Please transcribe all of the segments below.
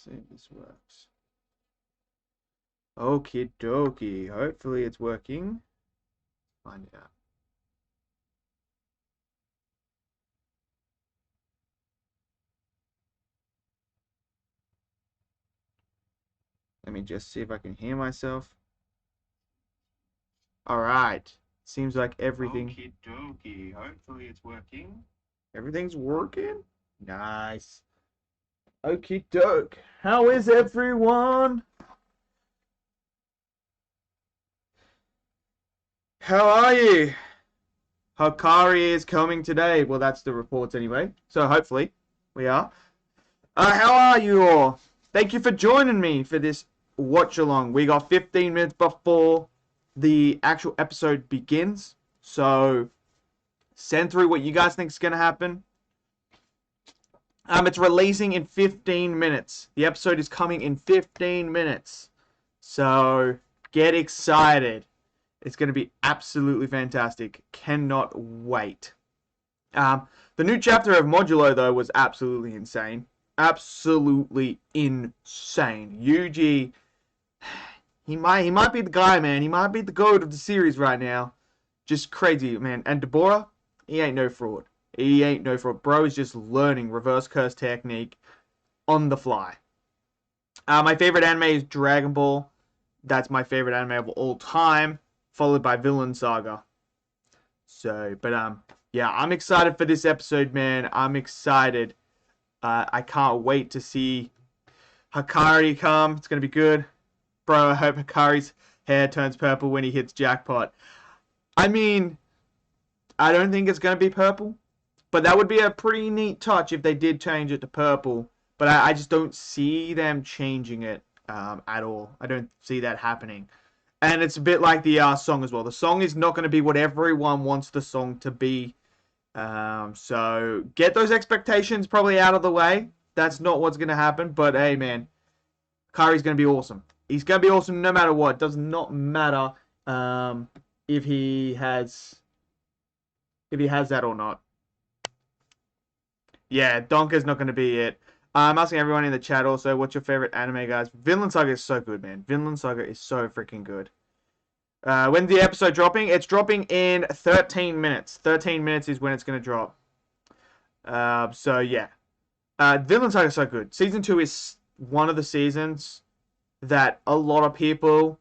see if this works. Okie dokie. Hopefully it's working. Find out. Let me just see if I can hear myself. Alright. Seems like everything. Okie dokie. Hopefully it's working. Everything's working? Nice. Okie doke. How is everyone? How are you? Hakari is coming today. Well, that's the reports anyway. So hopefully we are. How are you all? Thank you for joining me for this watch along. We got 15 minutes before the actual episode begins. So send through what you guys think is going to happen. It's releasing in 15 minutes. The episode is coming in 15 minutes. So get excited. It's going to be absolutely fantastic. Cannot wait. The new chapter of Modulo, though, was absolutely insane. Absolutely insane. Yuji, he might be the guy, man. He might be the goat of the series right now. Just crazy, man. And Deborah, he ain't no fraud. He ain't no fraud. Bro is just learning reverse curse technique on the fly. My favorite anime is Dragon Ball. That's my favorite anime of all time, followed by Villain Saga. So, but yeah, I'm excited for this episode, man. I'm excited. I can't wait to see Hakari come. It's gonna be good, bro. I hope Hakari's hair turns purple when he hits jackpot. I mean, I don't think it's gonna be purple, but that would be a pretty neat touch if they did change it to purple. But I just don't see them changing it at all. I don't see that happening. And it's a bit like the song as well. The song is not going to be what everyone wants the song to be. So get those expectations probably out of the way. That's not what's going to happen. But hey, man, Kari's going to be awesome. He's going to be awesome no matter what. It does not matter if he has that or not. Yeah, Donka's not going to be it. I'm asking everyone in the chat also, what's your favorite anime, guys? Vinland Saga is so good, man. Vinland Saga is so freaking good. When's the episode dropping? It's dropping in 13 minutes. 13 minutes is when it's going to drop. So, yeah. Vinland Saga is so good. Season 2 is one of the seasons that a lot of people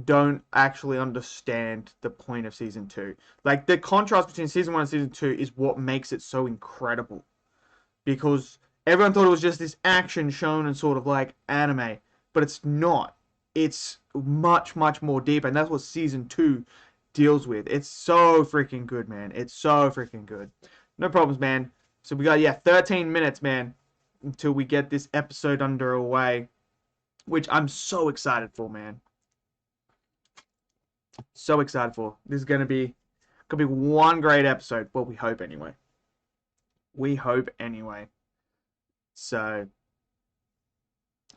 don't actually understand the point of Season 2. Like, the contrast between Season 1 and Season 2 is what makes it so incredible. Because everyone thought it was just this action shown and sort of like anime. But it's not. It's much, much more deep. And that's what Season 2 deals with. It's so freaking good, man. It's so freaking good. No problems, man. So we got, yeah, 13 minutes, man, until we get this episode underway. Which I'm so excited for, man. So excited for. This is going to be one great episode. Well, we hope anyway. We hope anyway. So,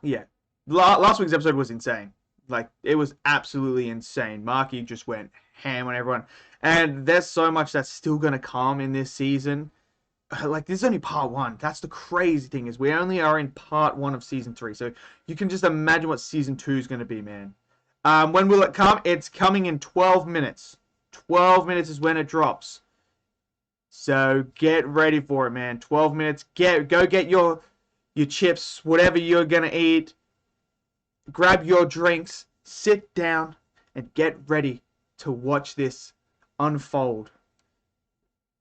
yeah. Last week's episode was insane. Like, it was absolutely insane. Marky just went ham on everyone. And there's so much that's still going to come in this season. Like, this is only part 1. That's the crazy thing, is we only are in part 1 of Season 3. So, you can just imagine what Season 2 is going to be, man. When will it come? It's coming in 12 minutes. 12 minutes is when it drops. So, get ready for it, man. 12 minutes. Go get your chips, whatever you're going to eat. Grab your drinks, sit down, and get ready to watch this unfold.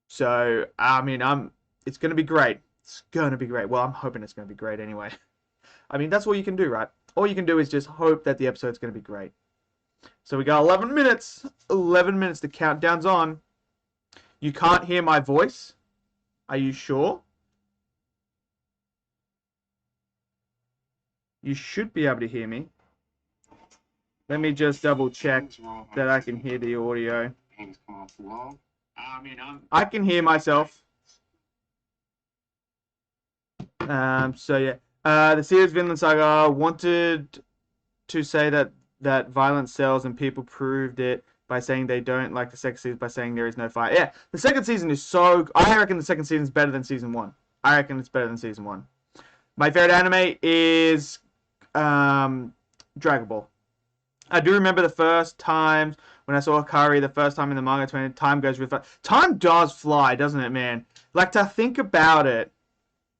So, I mean, it's going to be great. It's going to be great. Well, I'm hoping it's going to be great anyway. I mean, that's all you can do, right? All you can do is just hope that the episode's going to be great. So we got 11 minutes. 11 minutes. The countdown's on. You can't hear my voice? Are you sure? You should be able to hear me. Let me just double check that I can hear the audio. I can hear myself. So yeah. The series Vinland Saga wanted to say that violence sells, and people proved it by saying they don't like the second season by saying there is no fight. Yeah, the second season is so... I reckon the second season is better than Season 1. I reckon it's better than Season 1. My favorite anime is Dragon Ball. I do remember the first time when I saw Hakari, the first time in the manga, time goes really fast. Time does fly, doesn't it, man? Like, to think about it,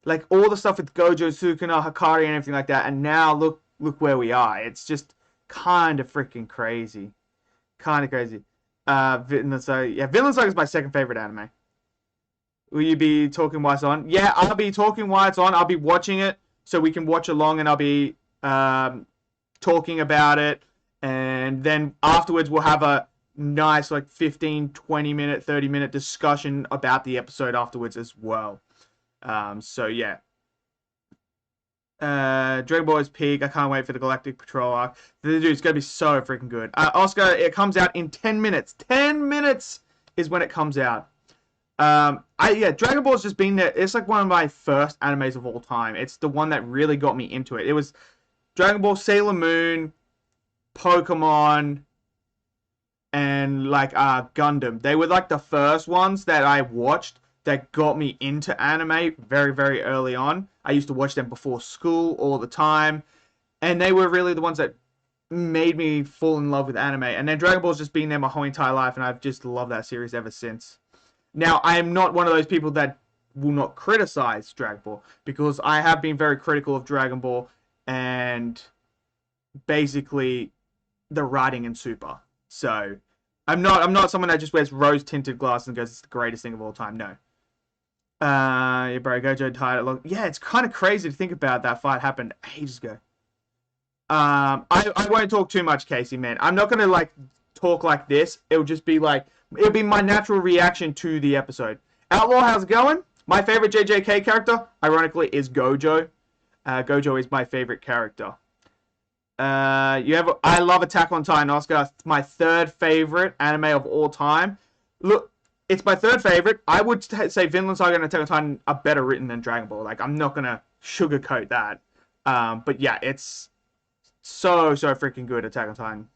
like, all the stuff with Gojo, Sukuna, Hakari, and everything like that, and now look where we are. It's just kind of freaking crazy. Kind of crazy. Vinland Saga, yeah, Vinland Saga is my second favorite anime. Will you be talking while it's on? Yeah, I'll be talking while it's on. I'll be watching it so we can watch along, and I'll be talking about it. And then afterwards, we'll have a nice, like, 15, 20 minute, 30 minute discussion about the episode afterwards as well. So, yeah. Dragon Ball is peak. I can't wait for the Galactic Patrol arc. Dude, it's going to be so freaking good. Oscar, it comes out in 10 minutes. 10 minutes is when it comes out. Yeah, Dragon Ball's just been there. It's like one of my first animes of all time. It's the one that really got me into it. It was Dragon Ball, Sailor Moon, Pokemon, and like Gundam. They were like the first ones that I watched that got me into anime very, very early on. I used to watch them before school all the time, and they were really the ones that made me fall in love with anime. And then Dragon Ball's just been there my whole entire life, and I've just loved that series ever since. Now, I am not one of those people that will not criticize Dragon Ball, because I have been very critical of Dragon Ball and basically the writing in Super. So I'm not someone that just wears rose tinted glasses and goes, it's the greatest thing of all time. No. Yeah, bro, Gojo died. Yeah, it's kind of crazy to think about. That fight happened ages ago. I won't talk too much, Casey, man. I'm not gonna like talk like this. It'll just be like, it'll be my natural reaction to the episode. Outlaw, how's it going? My favorite JJK character, ironically, is Gojo. Gojo is my favorite character. I love Attack on Titan, Oscar. It's my third favorite anime of all time. Look, it's my third favorite. I would say Vinland Saga and Attack on Titan are better written than Dragon Ball. Like, I'm not gonna sugarcoat that. But yeah, it's so freaking good, Attack on Titan.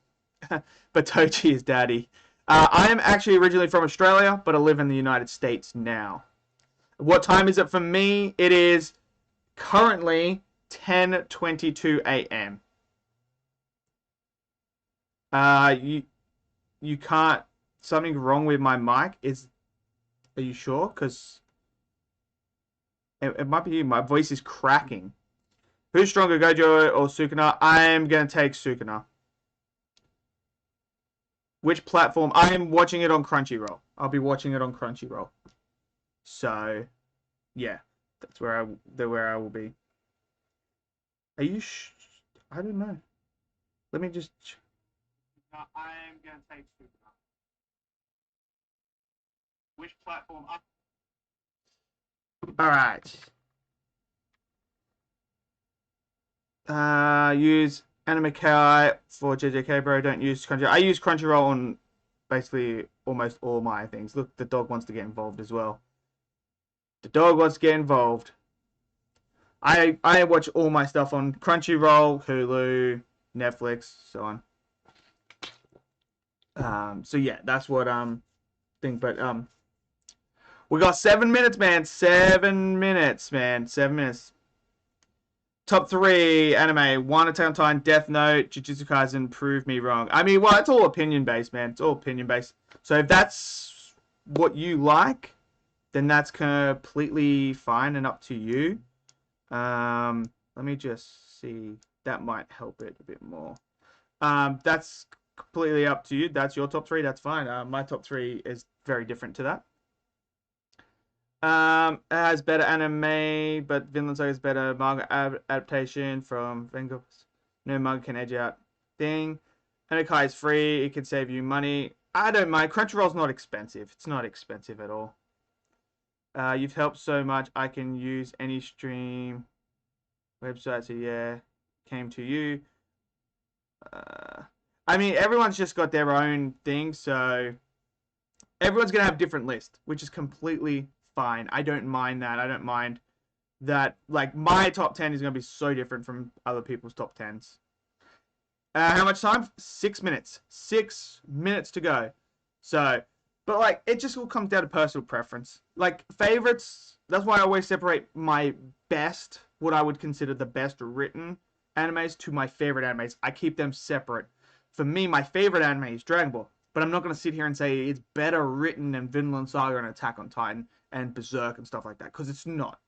But Tochi is daddy. I am actually originally from Australia, but I live in the United States now. What time is it for me? It is currently 10:22 a.m. You can't. Something wrong with my mic? Are you sure? Because it might be you. My voice is cracking. Who's stronger, Gojo or Sukuna? I am gonna take Sukuna. Which platform? I am watching it on Crunchyroll. I'll be watching it on Crunchyroll. So, yeah, that's where I will be. Are you? I don't know. Let me just. No, I am gonna take Sukuna. Which platform? All right. Use Anime KI for JJK, bro. Don't use Crunchyroll. I use Crunchyroll on basically almost all my things. Look, the dog wants to get involved as well. The dog wants to get involved. I watch all my stuff on Crunchyroll, Hulu, Netflix, so on. So yeah, that's what thing. But we got 7 minutes, man. 7 minutes, man. 7 minutes. Top 3 anime: 1 Attack on Titan, Death Note, Jujutsu Kaisen. Prove me wrong. I mean, well, it's all opinion based, man. It's all opinion based. So if that's what you like, then that's completely fine and up to you. Let me just see. That might help it a bit more. That's completely up to you. That's your top 3. That's fine. My top 3 is very different to that. It has better anime, but Vinland Saga is better manga adaptation from Vengo. No manga can edge out thing. Anakai is free. It can save you money. I don't mind. Crunchyroll's not expensive. It's not expensive at all. You've helped so much. I can use any stream website. So yeah, came to you. I mean, everyone's just got their own thing, so everyone's gonna have different lists, which is completely fine. I don't mind that. I don't mind that. Like, my top 10 is gonna be so different from other people's top 10s. How much time? 6 minutes. 6 minutes to go. So, but like, it just all comes down to personal preference. Like, favorites, that's why I always separate my best, what I would consider the best written animes to my favorite animes. I keep them separate. For me, my favorite anime is Dragon Ball. But I'm not going to sit here and say it's better written than Vinland Saga and Attack on Titan and Berserk and stuff like that. Because it's not.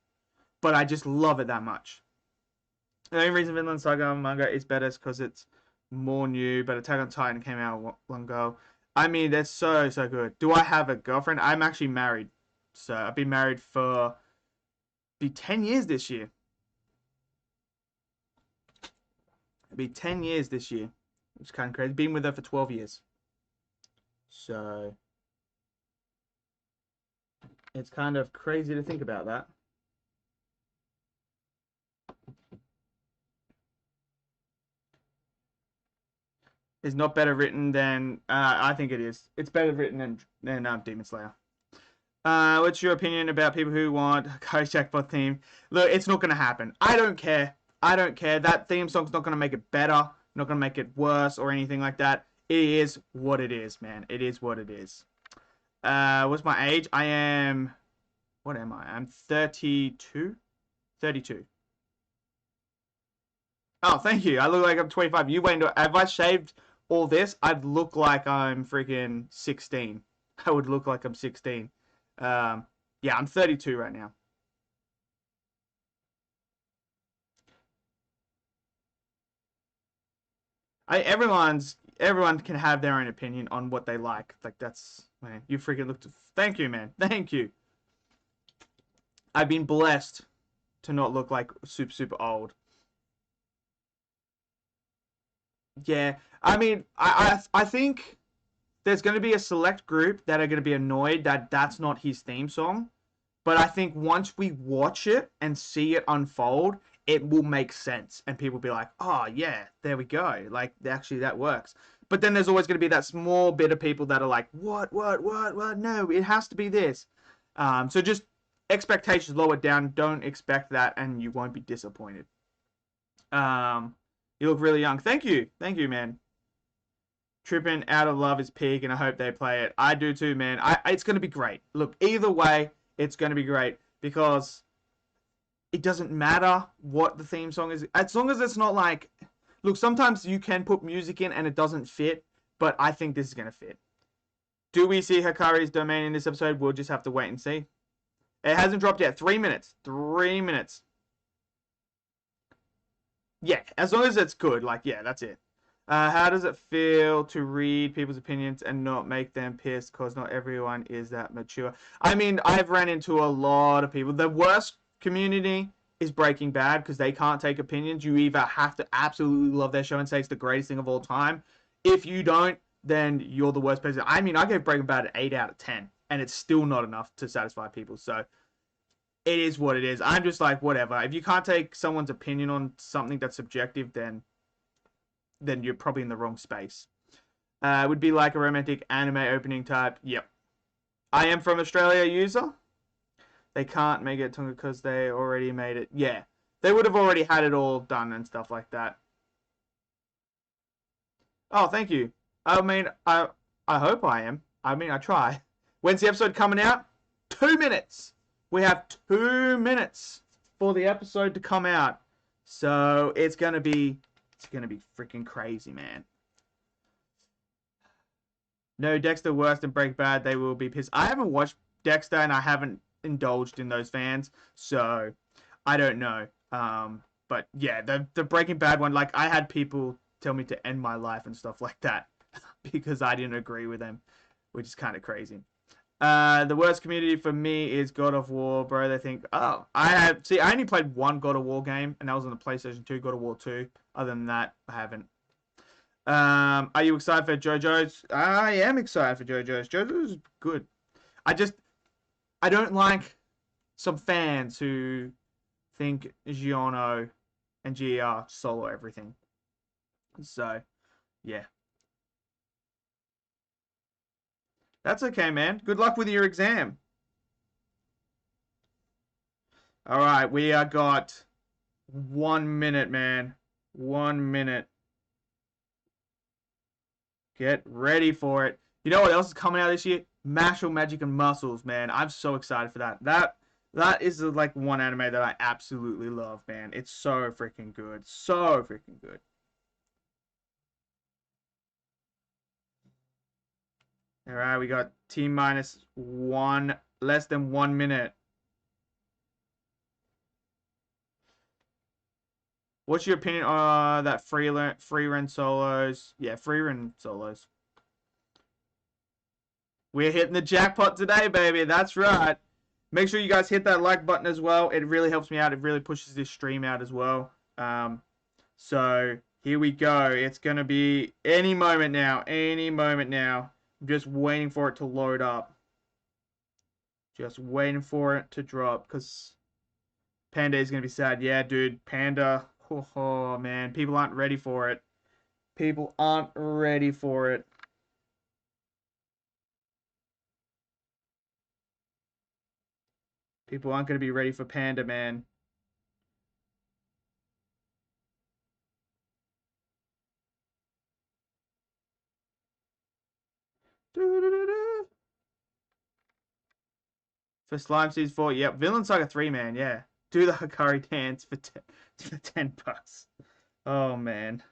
But I just love it that much. The only reason Vinland Saga manga is better is because it's more new. But Attack on Titan came out long ago. I mean, that's so good. Do I have a girlfriend? I'm actually married. So I've been married for... be 10 years this year. It'll be 10 years this year. It's kind of crazy. Been with her for 12 years. So it's kind of crazy to think about that. It's not better written than... I think it is. It's better written than Demon Slayer. What's your opinion about people who want Hakari Jackpot theme? Look, it's not going to happen. I don't care. I don't care. That theme song's not going to make it better. Not going to make it worse or anything like that. It is what it is, man. It is what it is. What's my age? I am... what am I? I'm 32? 32. Oh, thank you. I look like I'm 25. You wait. If I shaved all this, I'd look like I'm freaking 16. I would look like I'm 16. Yeah, I'm 32 right now. Everyone can have their own opinion on what they like. Like, that's, man, you freaking looked. Thank you, man. Thank you. I've been blessed to not look like super old. Yeah, I mean, I think there's going to be a select group that are going to be annoyed that that's not his theme song. But I think once we watch it and see it unfold, it will make sense. And people will be like, oh, yeah, there we go. Like, actually, that works. But then there's always going to be that small bit of people that are like, what? No, it has to be this. So just expectations lower down. Don't expect that, and you won't be disappointed. You look really young. Thank you. Thank you, man. Tripping Out of Love is peak, and I hope they play it. I do too, man. It's going to be great. Look, either way, it's going to be great because it doesn't matter what the theme song is. As long as it's not like... look, sometimes you can put music in and it doesn't fit, but I think this is going to fit. Do we see Hakari's domain in this episode? We'll just have to wait and see. It hasn't dropped yet. 3 minutes. 3 minutes. Yeah, as long as it's good. Like, yeah, that's it. How does it feel to read people's opinions and not make them pissed because not everyone is that mature? I mean, I've ran into a lot of people. The worst community is Breaking Bad because they can't take opinions. You either have to absolutely love their show and say it's the greatest thing of all time. If you don't, then you're the worst person. I mean, I gave Breaking Bad an 8 out of 10, and it's still not enough to satisfy people. So it is what it is. I'm just like, whatever. If you can't take someone's opinion on something that's subjective, then you're probably in the wrong space. It would be like a romantic anime opening type. Yep. I am from Australia user. They can't make it because they already made it. Yeah. They would have already had it all done and stuff like that. Oh, thank you. I mean, I hope I am. I mean, I try. When's the episode coming out? 2 minutes. We have 2 minutes for the episode to come out. So it's gonna be freaking crazy, man. No, Dexter worse than Breaking Bad. They will be pissed. I haven't watched Dexter and I haven't indulged in those fans, so I don't know. But yeah, the Breaking Bad one, like I had people tell me to end my life and stuff like that because I didn't agree with them, which is kind of crazy. The worst community for me is God of War, bro. They think, oh, I only played one God of War game, and that was on the PlayStation 2, God of War 2. Other than that, I haven't. Are you excited for JoJo's? I am excited for JoJo's. JoJo's good. I don't like some fans who think Giorno and GER solo everything. So, yeah. That's okay, man. Good luck with your exam. Alright, we are got 1 minute, man. 1 minute. Get ready for it. You know what else is coming out this year? Martial Magic and Muscles, man. I'm so excited for that. That is like one anime that I absolutely love, man. It's so freaking good. So freaking good. All right, we got T minus one, less than 1 minute. What's your opinion on that free run solos? Yeah, free run solos. We're hitting the jackpot today, baby. That's right. Make sure you guys hit that like button as well. It really helps me out. It really pushes this stream out as well. So here we go. It's going to be any moment now. Any moment now. I'm just waiting for it to load up. Just waiting for it to drop because Panda is going to be sad. Yeah, dude. Panda. Oh, man. People aren't ready for it. People aren't ready for it. People aren't going to be ready for Panda, man. For Slime Season 4, yep. Villain Saga 3, man, yeah. Do the Hakari dance for $10. Oh, man.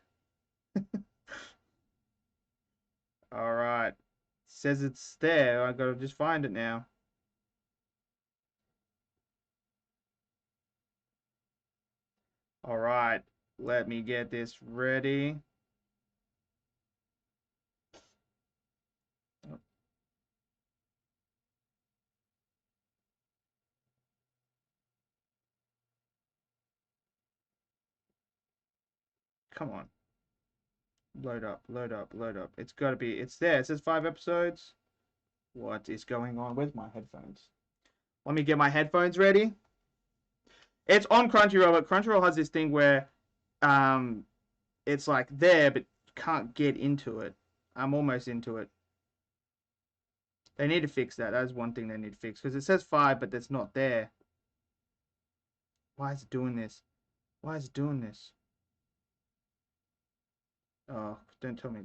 Alright. Says it's there. I gotta just find it now. Alright. Let me get this ready. Come on. Load up, load up, load up. It's gotta be. It's there. It says 5 episodes. What is going on with my headphones? Let me get my headphones ready. It's on Crunchyroll, but Crunchyroll has this thing where it's like there, but you can't get into it. I'm almost into it. They need to fix that. That is one thing they need to fix. Because it says 5, but it's not there. Why is it doing this? Why is it doing this? Oh, don't tell me.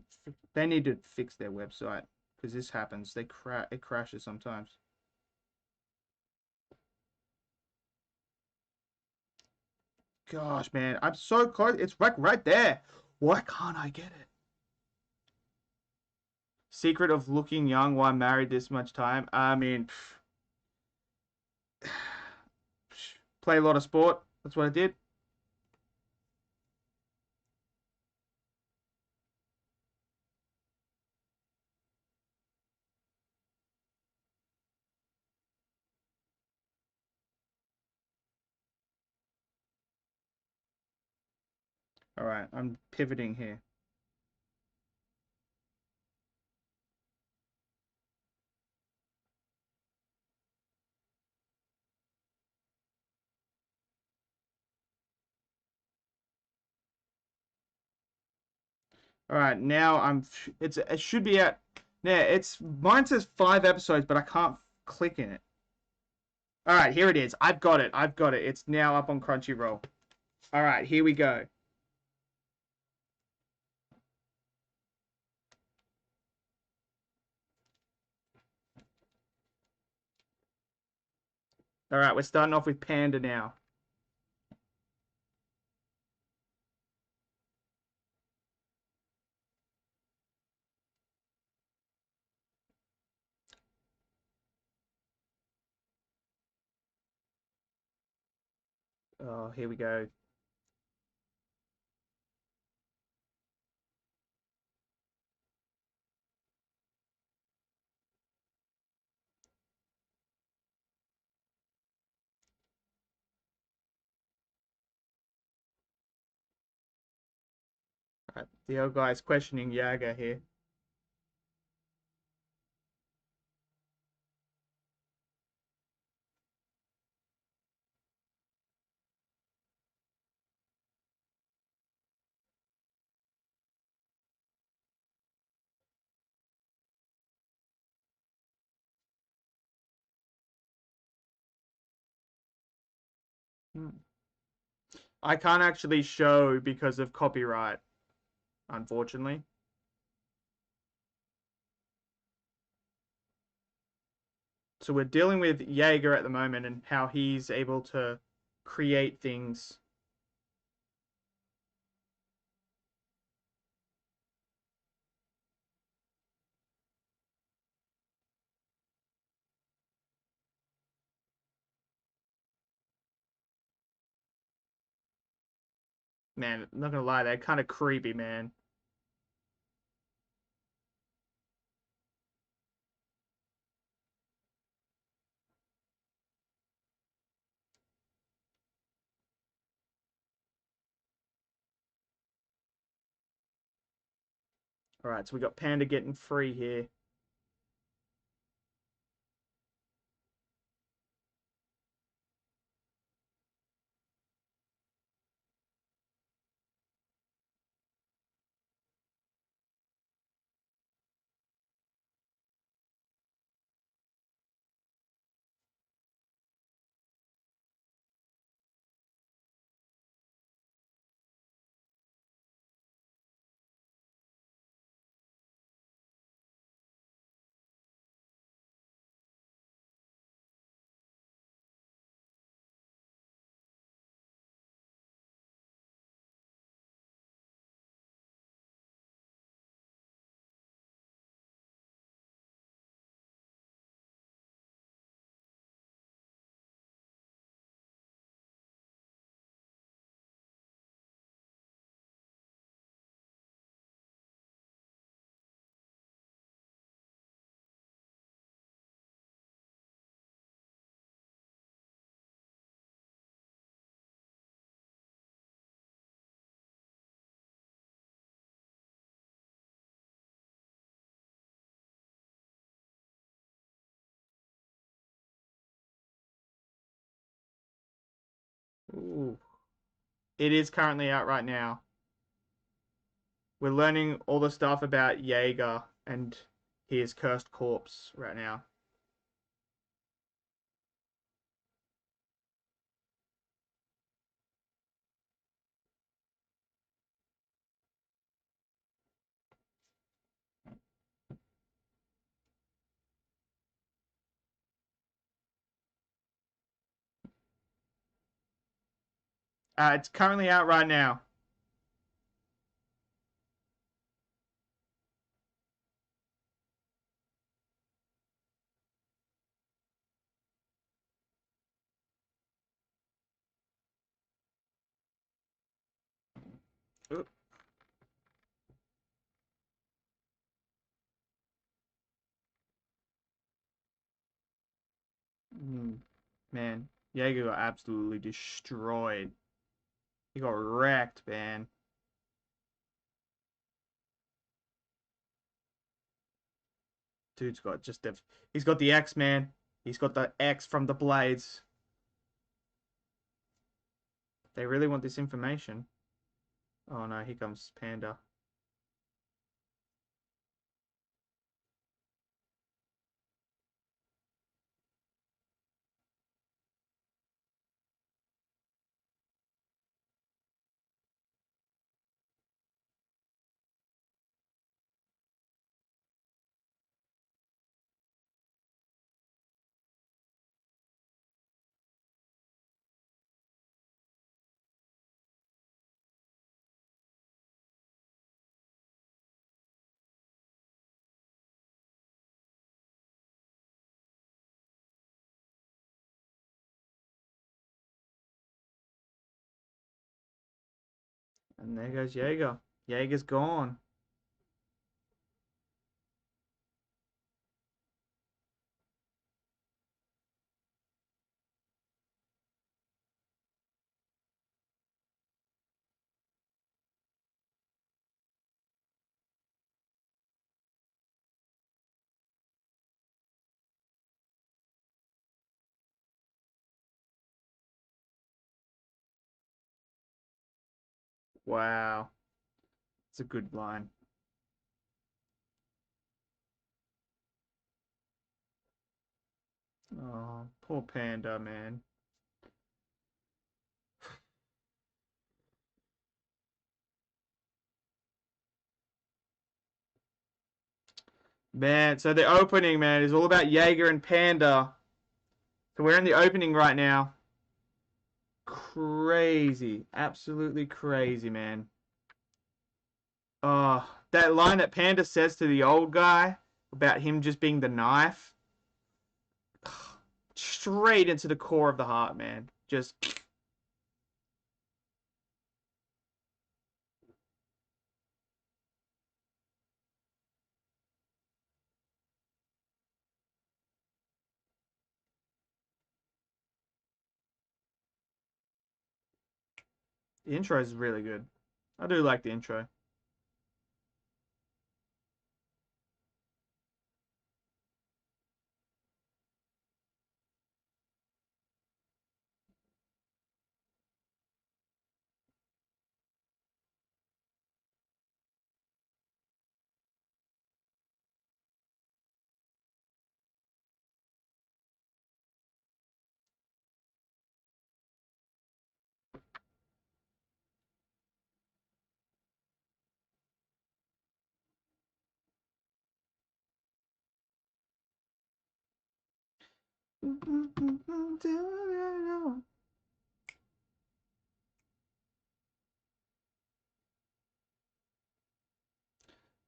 They need to fix their website. Because this happens. It crashes sometimes. Gosh, man. I'm so close. It's right there. Why can't I get it? Secret of looking young while married this much time. I mean, play a lot of sport. That's what I did. All right, I'm pivoting here. All right, now it should be at. Yeah, mine says 5 episodes, but I can't click in it. All right, here it is. I've got it. I've got it. It's now up on Crunchyroll. All right, here we go. All right, we're starting off with Panda now. Oh, here we go. All right, the old guy's questioning Yaga here. Hmm. I can't actually show because of copyright, unfortunately. So we're dealing with Jaeger at the moment and how he's able to create things. Man, I'm not gonna lie, they're kind of creepy, man. All right, so we got Panda getting free here. Ooh. It is currently out right now. We're learning all the stuff about Jaeger and his cursed corpse right now. It's currently out right now. Ooh. Man, Jaeger got absolutely destroyed. He got wrecked, man. Dude's got just the he's got the X, man. He's got the X from the blades. They really want this information. Oh no, here comes Panda. And there goes Jaeger. Jaeger's gone. Wow. It's a good line. Oh, poor Panda, man. Man, so the opening, man, is all about Jaeger and Panda. So we're in the opening right now. Crazy. Absolutely crazy, man. Oh, that line that Panda says to the old guy about him just being the knife. Straight into the core of the heart, man. Just the intro is really good. I do like the intro.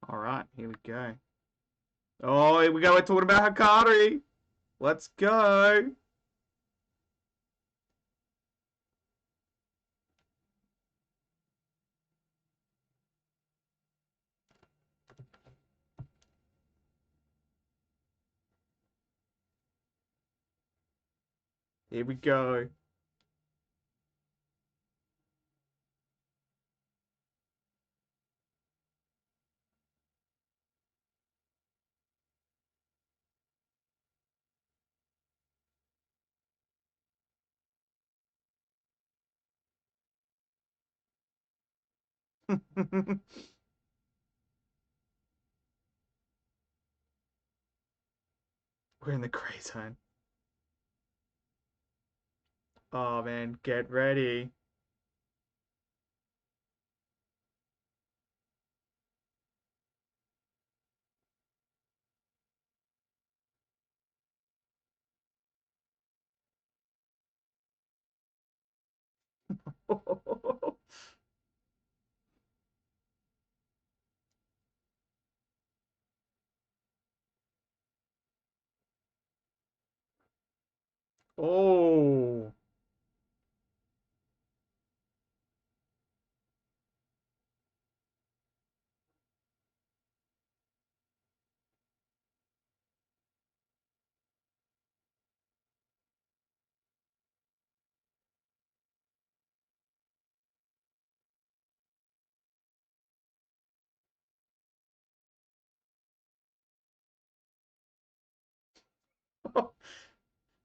All right, here we go. Oh, here we go. We're talking about Hakari. Let's go. Here we go. We're in the gray zone. Oh man, get ready. Oh.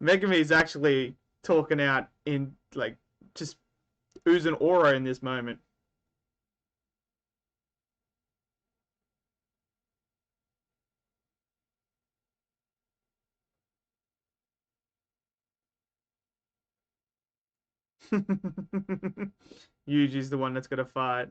Megami is actually talking out in like just oozing aura in this moment. Yuji's the one that's gonna fight.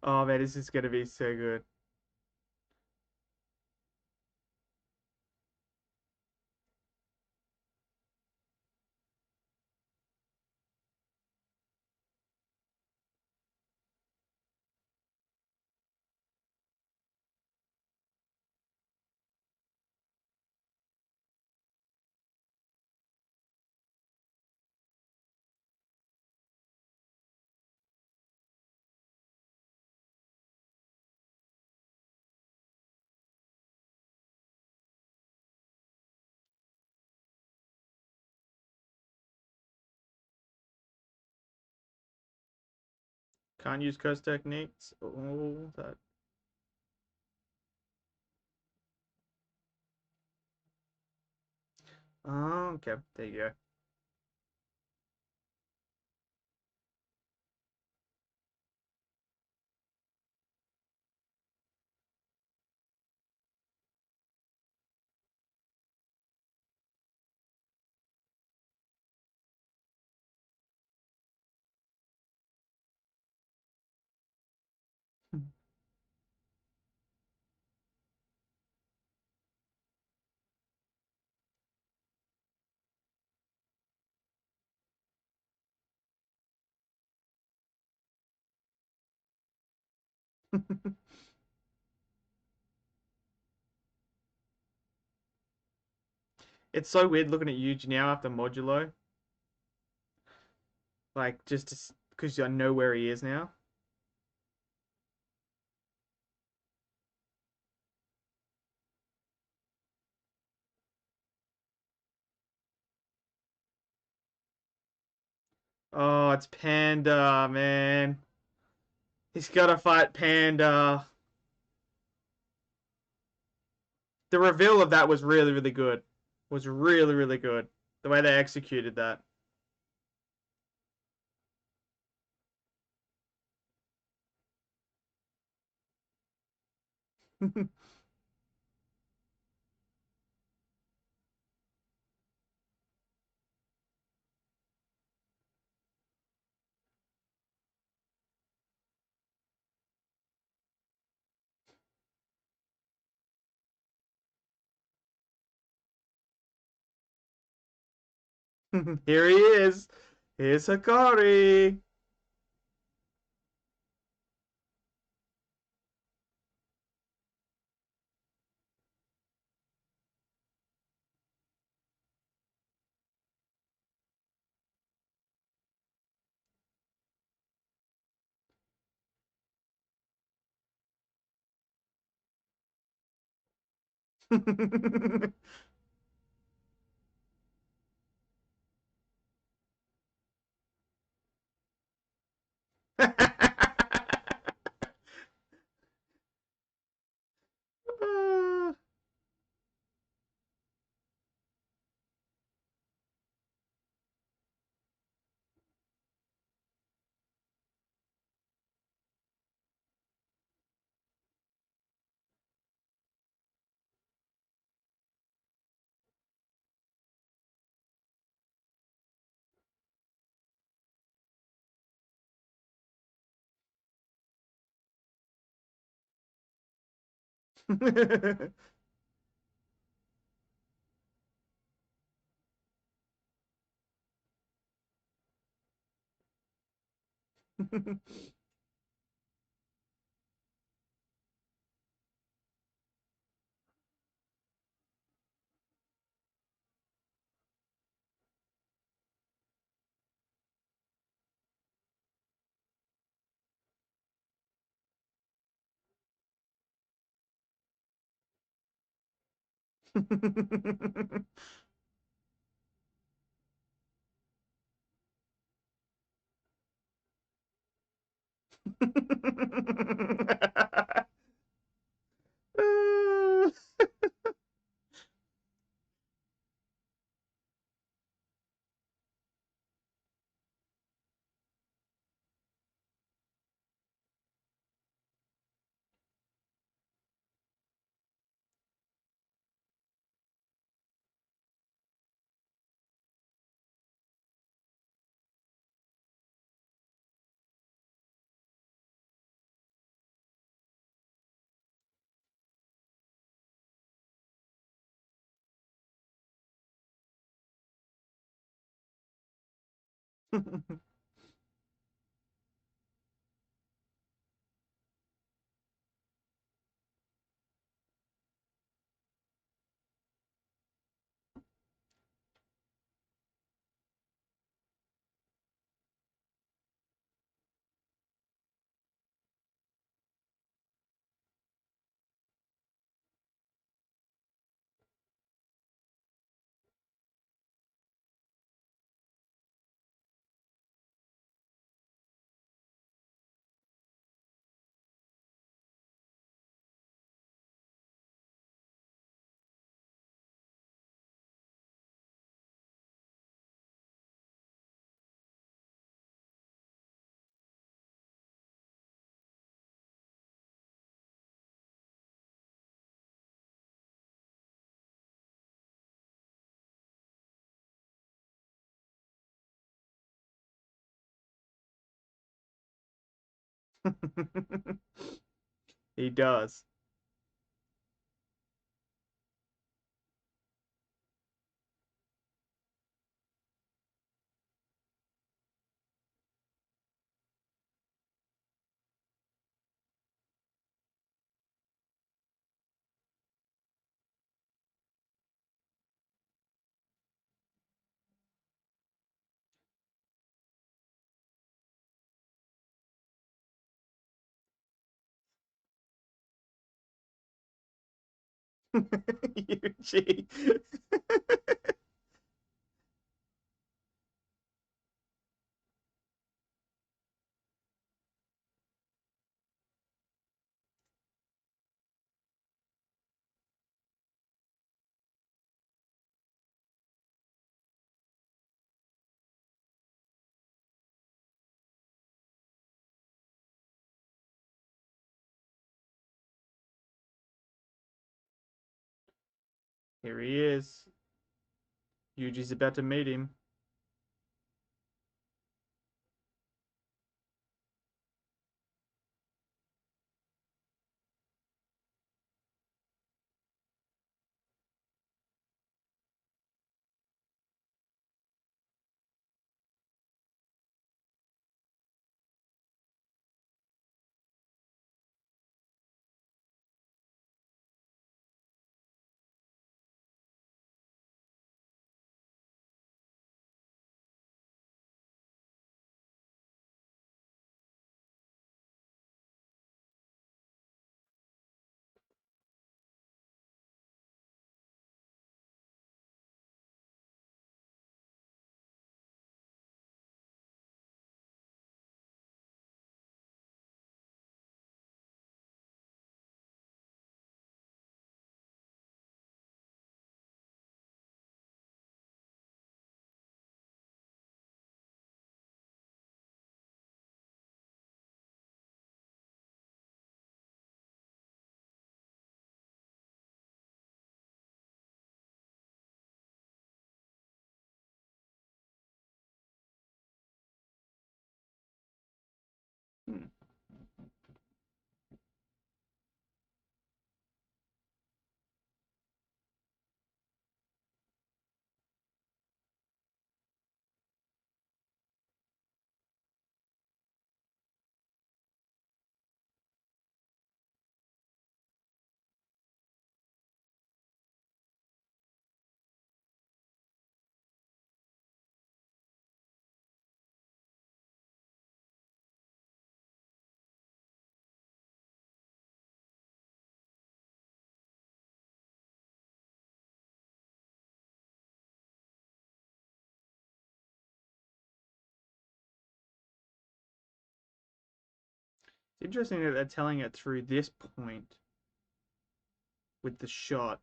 Oh man, this is gonna be so good. Can't use curse techniques. Oh, that. Oh, okay. There you go. It's so weird looking at Yuji now after Modulo. Like, just because I know where he is now. Oh, it's Panda, man. He's gotta fight Panda. The reveal of that was really, really good. Was really, really good. The way they executed that. Here he is. Here's Hakari. He does. Yuji. Here he is. Yuji's about to meet him. Hmm. It's interesting that they're telling it through this point with the shot.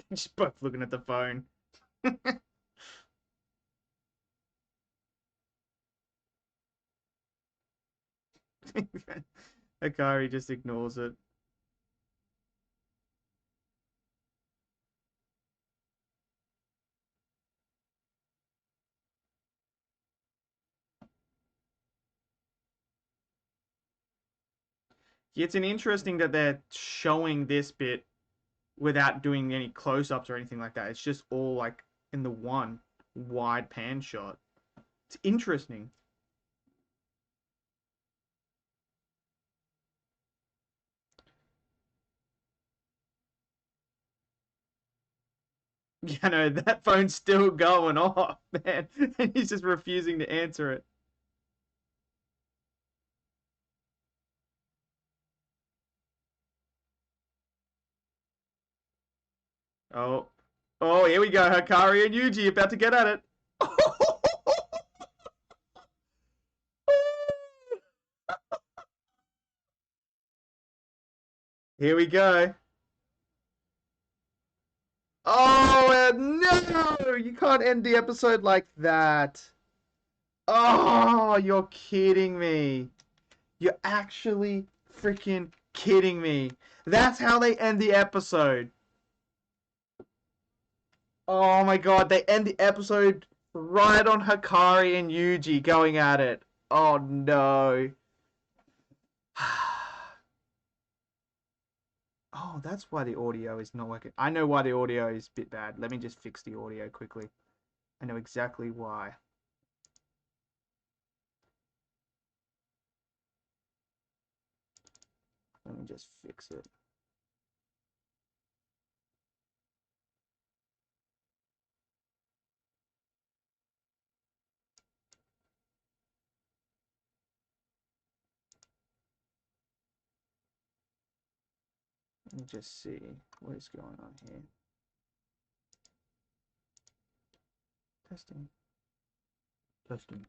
Just both looking at the phone. Hakari just ignores it. It's an interesting that they're showing this bit without doing any close-ups or anything like that. It's just all like in the one wide pan shot. It's interesting. You know, that phone's still going off, man. And he's just refusing to answer it. Oh. Oh, here we go. Hakari and Yuji about to get at it. Here we go. Oh, No! You can't end the episode like that. Oh, you're kidding me. You're actually freaking kidding me. That's how they end the episode. Oh my god, they end the episode right on Hakari and Yuji going at it. Oh no. Oh, that's why the audio is not working. I know why the audio is a bit bad. Let me just fix the audio quickly. I know exactly why. Let me just fix it. Let me just see what is going on here. Testing. Testing.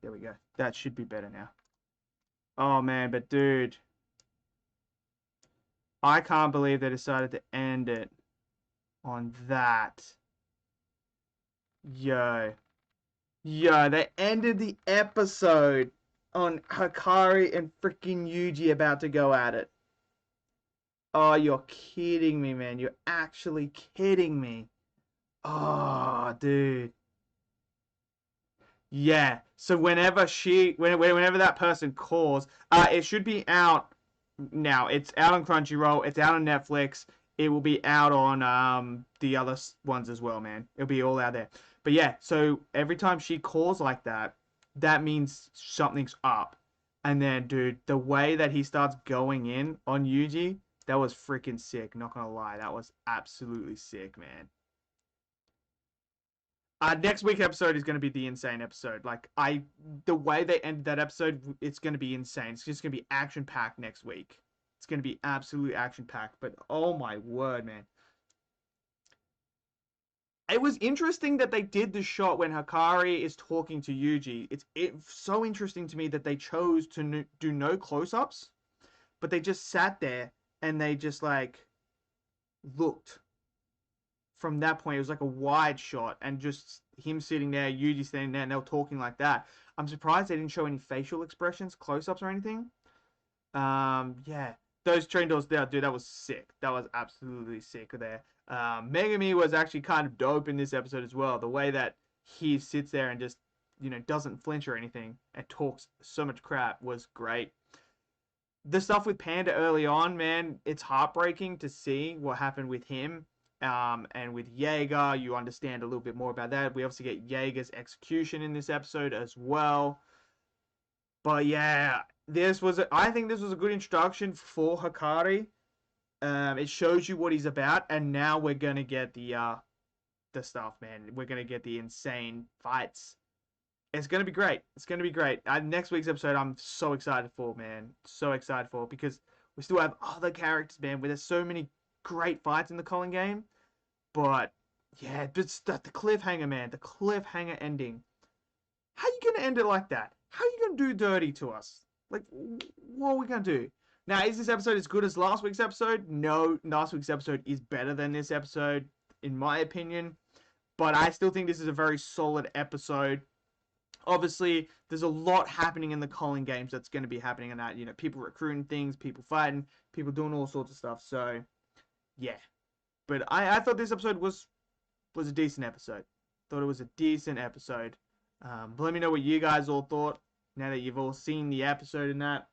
There we go. That should be better now. Oh man, but dude, I can't believe they decided to end it on that. Yo. They ended the episode on Hakari and freaking Yuji about to go at it. Oh, you're kidding me, man. You're actually kidding me. Oh, dude. Yeah. So whenever that person calls, it should be out now. It's out on Crunchyroll. It's out on Netflix. It will be out on the other ones as well, man. It'll be all out there. But yeah, so every time she calls like that, that means something's up. And then, dude, the way that he starts going in on Yuji, that was freaking sick. Not gonna lie, that was absolutely sick, man. Next week episode is going to be the insane episode. The way they ended that episode, it's going to be insane. It's just going to be action packed next week. It's going to be absolute action packed. But oh my word, man. It was interesting that they did the shot when Hakari is talking to Yuji. It's so interesting to me that they chose to do no close-ups, but they just sat there and they just like looked. From that point, it was like a wide shot and just him sitting there, Yuji standing there, and they were talking like that. I'm surprised they didn't show any facial expressions, close-ups or anything. Yeah, those train doors there, dude, that was sick. That was absolutely sick there. Megami was actually kind of dope in this episode as well. The way that he sits there and just, doesn't flinch or anything and talks so much crap was great. The stuff with Panda early on, man, it's heartbreaking to see what happened with him. And with Jaeger, you understand a little bit more about that. We obviously get Jaeger's execution in this episode as well. But yeah, I think this was a good introduction for Hakari. It shows you what he's about, and now we're gonna get the stuff, man. We're gonna get the insane fights. It's gonna be great. It's gonna be great. Next week's episode, I'm so excited for, man. So excited for, because we still have other characters, man. Where there's so many great fights in the Colin game. But yeah, but the cliffhanger, man. The cliffhanger ending. How you gonna end it like that? How you gonna do dirty to us? Like, what are we gonna do? Now, is this episode as good as last week's episode? No, last week's episode is better than this episode, in my opinion. But I still think this is a very solid episode. Obviously, there's a lot happening in the Colin games that's going to be happening in that. People recruiting things, people fighting, people doing all sorts of stuff. So, yeah. But I thought this episode was a decent episode. Thought it was a decent episode. But let me know what you guys all thought now that you've all seen the episode and that.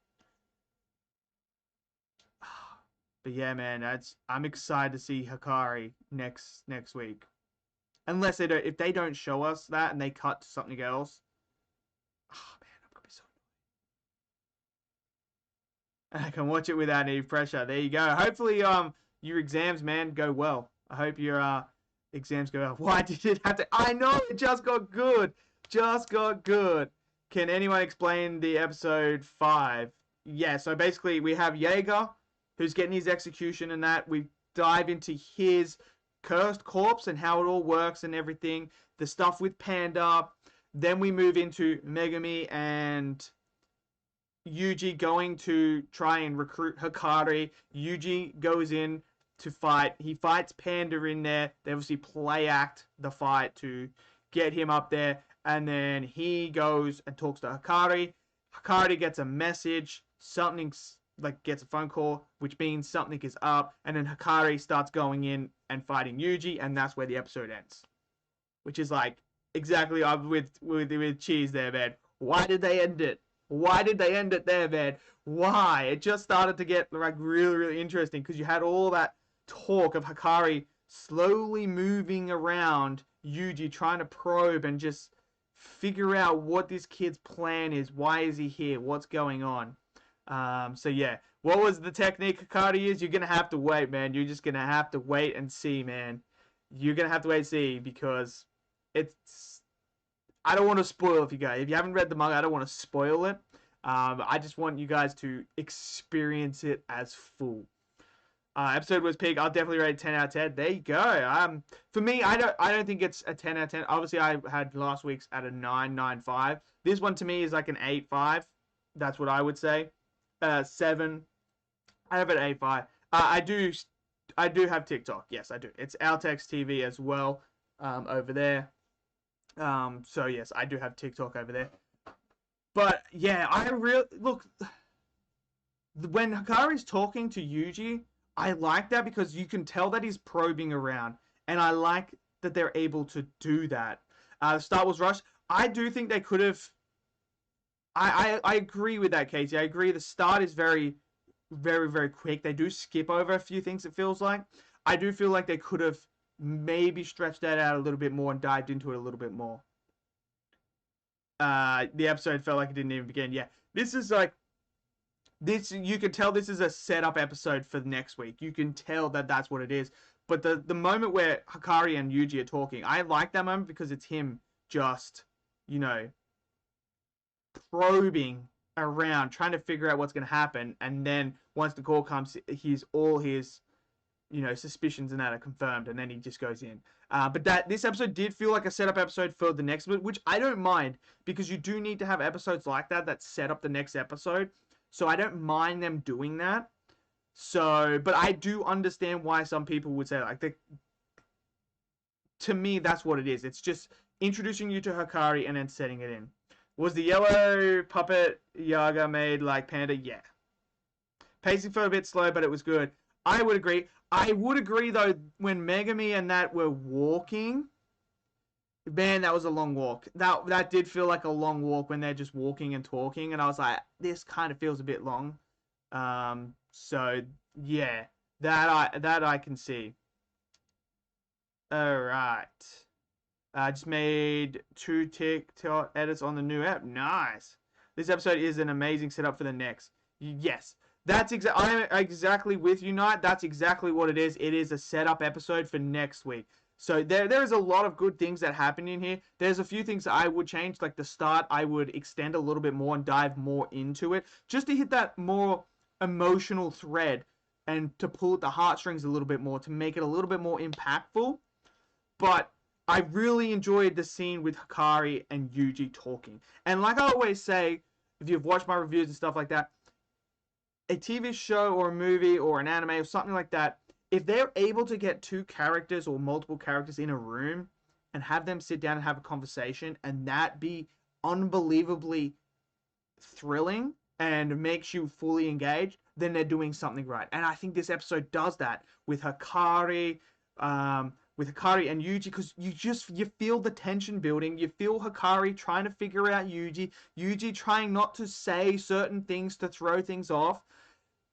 But yeah, man, I'm excited to see Hakari next week. Unless if they don't show us that and they cut to something else. Oh man, I'm gonna be so annoyed. I can watch it without any pressure. There you go. Hopefully, your exams, man, go well. I hope your exams go well. Why did it have to? I know it just got good. Just got good. Can anyone explain the episode 5? Yeah, so basically we have Jaeger, who's getting his execution and that. We dive into his cursed corpse and how it all works and everything. The stuff with Panda. Then we move into Megami and Yuji going to try and recruit Hakari. Yuji goes in, to fight. He fights Panda in there. They obviously play act the fight to get him up there. And then he goes and talks to Hakari. Hakari gets a message. Something's like gets a phone call, which means something is up. And then Hakari starts going in and fighting Yuji, and that's where the episode ends. Which is like exactly with cheese there, man. Why did they end it? Why did they end it there, man? Why? It just started to get like really, really interesting because you had all that talk of Hakari slowly moving around Yuji, trying to probe and just figure out what this kid's plan is. Why is he here? What's going on? So yeah, what was the technique Hakari used? You're gonna have to wait, man. You're just gonna have to wait and see, man. You're gonna have to wait and see because it's. I don't want to spoil if you guys. If you haven't read the manga, I don't want to spoil it. I just want you guys to experience it as full. Episode was peak. I'll definitely rate it 10 out of 10. There you go. For me, I don't think it's a 10 out of 10. Obviously, I had last week's at a 9.95. This one to me is like an 8.5. That's what I would say. 7. I have an 8.5. I do have TikTok. Yes, I do. It's Altex TV as well. Over there. So yes, I do have TikTok over there. But yeah, I really look when Hakari's talking to Yuji. I like that because you can tell that he's probing around, and I like that they're able to do that. The start was rushed. I do think they could have. I agree with that, Casey. I agree. The start is very, very, very quick. They do skip over a few things. It feels like. I do feel like they could have maybe stretched that out a little bit more and dived into it a little bit more. The episode felt like it didn't even begin. Yeah, this is like this. You can tell this is a setup episode for next week. You can tell that that's what it is. But the moment where Hakari and Yuji are talking, I like that moment because it's him just, you know, probing around, trying to figure out what's going to happen. And then once the call comes, all his, you know, suspicions and that are confirmed, and then he just goes in. But this episode did feel like a setup episode for the next bit, which I don't mind because you do need to have episodes like that set up the next episode. So I don't mind them doing that. So, but I do understand why some people would say like to me that's what it is. It's just introducing you to Hakari and then setting it in. Was the yellow puppet Yaga made like Panda? Yeah. Pacing felt a bit slow, but it was good. I would agree. I would agree, though, when Megami and that were walking, man, that was a long walk. That did feel like a long walk when they're just walking and talking, and I was like, this kind of feels a bit long. So, yeah, that I can see. All right. I just made 2 TikTok edits on the new app. Nice. This episode is an amazing setup for the next. Yes. I'm exactly with you, Knight. That's exactly what it is. It is a setup episode for next week. So there is a lot of good things that happen in here. There's a few things that I would change, like the start. I would extend a little bit more and dive more into it, just to hit that more emotional thread and to pull at the heartstrings a little bit more to make it a little bit more impactful. But I really enjoyed the scene with Hakari and Yuji talking. And like I always say, if you've watched my reviews and stuff like that, a TV show or a movie or an anime or something like that, if they're able to get 2 characters or multiple characters in a room and have them sit down and have a conversation and that be unbelievably thrilling and makes you fully engaged, then they're doing something right. And I think this episode does that with Hakari and Yuji, because you feel the tension building. You feel Hakari trying to figure out Yuji trying not to say certain things to throw things off.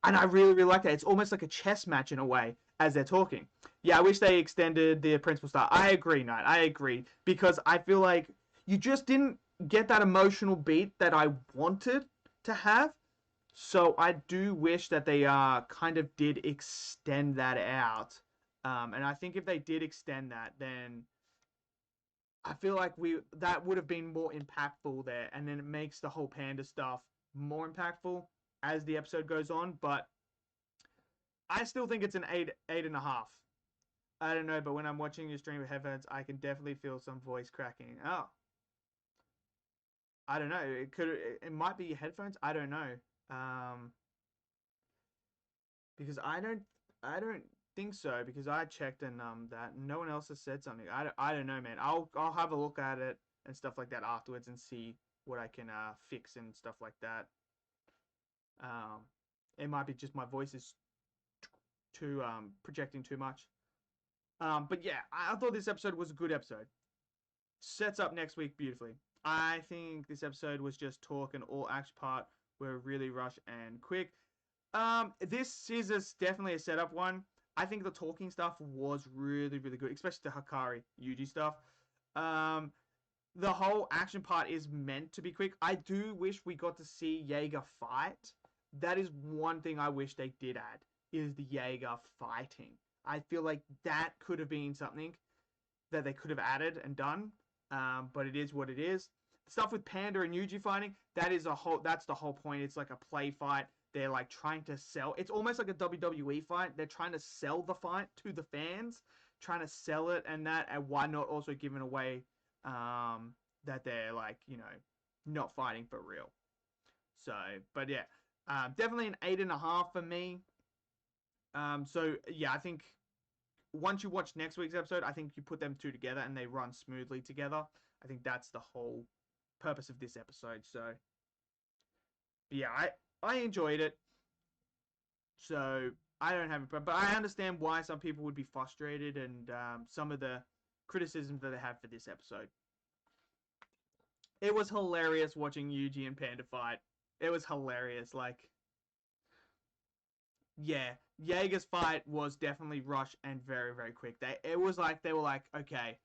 And I really, really like that. It's almost like a chess match in a way as they're talking. Yeah, I wish they extended the principal star. I agree, Knight. I agree. Because I feel like you just didn't get that emotional beat that I wanted to have. So I do wish that they kind of did extend that out. And I think if they did extend that, then I feel like that would have been more impactful there. And then it makes the whole Panda stuff more impactful as the episode goes on, but I still think it's an 8.5. I don't know, but when I'm watching your stream with headphones, I can definitely feel some voice cracking. Oh, I don't know. It might be your headphones. I don't know. Because I don't think so because I checked and that no one else has said something. I don't know, man. I'll have a look at it and stuff like that afterwards and see what I can fix and stuff like that. Um, it might be just my voice is too projecting too much. But yeah, I thought this episode was a good episode. Sets up next week beautifully. I think this episode was just talk and all action part were really rushed and quick. This is definitely a setup one. I think the talking stuff was really, really good, especially the Hakari Yuji stuff. Um, the whole action part is meant to be quick. I do wish we got to see Jaeger fight. That is one thing I wish they did add, is the Jaeger fighting. I feel like that could have been something that they could have added and done. But it is what it is. The stuff with Panda and Yuji fighting, that's the whole point. It's like a play fight. They're like trying to sell. It's almost like a WWE fight. They're trying to sell the fight to the fans, trying to sell it and that, and why not also giving away that they're like, not fighting for real. So, but yeah, definitely an 8.5 for me. So yeah, I think once you watch next week's episode, I think you put them two together and they run smoothly together. I think that's the whole purpose of this episode. So, yeah, I enjoyed it. So I don't have a problem, but I understand why some people would be frustrated and some of the criticisms that they have for this episode. It was hilarious watching Yuji and Panda fight. It was hilarious. Like, yeah, Jaeger's fight was definitely rushed and very, very quick. It was like they were like, okay,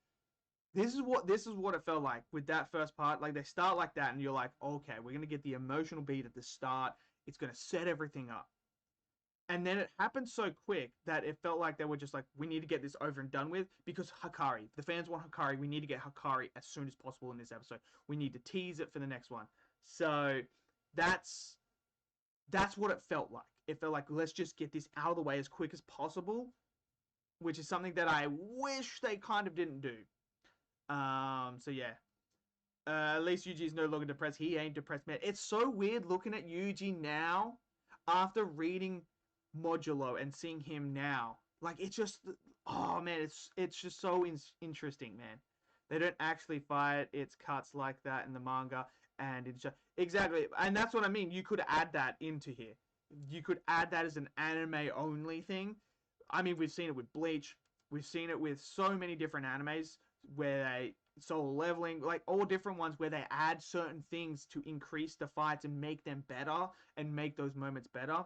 this is what it felt like with that first part. Like they start like that, and you're like, okay, we're gonna get the emotional beat at the start. It's gonna set everything up, and then it happened so quick that it felt like they were just like, we need to get this over and done with because Hakari, the fans want Hakari. We need to get Hakari as soon as possible in this episode. We need to tease it for the next one. So that's what it felt like. It felt like let's just get this out of the way as quick as possible, which is something that I wish they kind of didn't do. So yeah. At least Yuji is no longer depressed. He ain't depressed, man. It's so weird looking at Yuji now after reading Modulo and seeing him now. Like it's just, oh man, it's just so interesting, man. They don't actually fight. It's cuts like that in the manga, and it's just exactly, and that's what I mean. You could add that into here. You could add that as an anime only thing. I mean, we've seen it with Bleach. We've seen it with so many different animes where they Solo Leveling, like all different ones where they add certain things to increase the fights and make them better and make those moments better.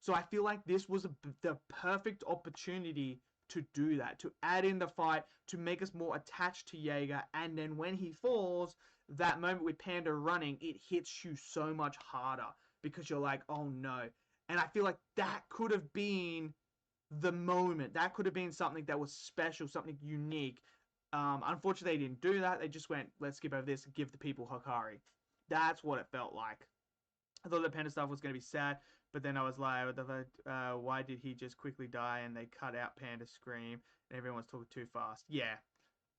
So I feel like this was the perfect opportunity to do that, to add in the fight, to make us more attached to Jaeger, and then when he falls, that moment with Panda running, it hits you so much harder because you're like, oh no. And I feel like that could have been the moment. That could have been something that was special, something unique. Unfortunately, they didn't do that. They just went, let's skip over this and give the people Hakari. That's what it felt like. I thought the Panda stuff was going to be sad, but then I was like, why did he just quickly die? And they cut out Panda's scream, and everyone's talking too fast. Yeah,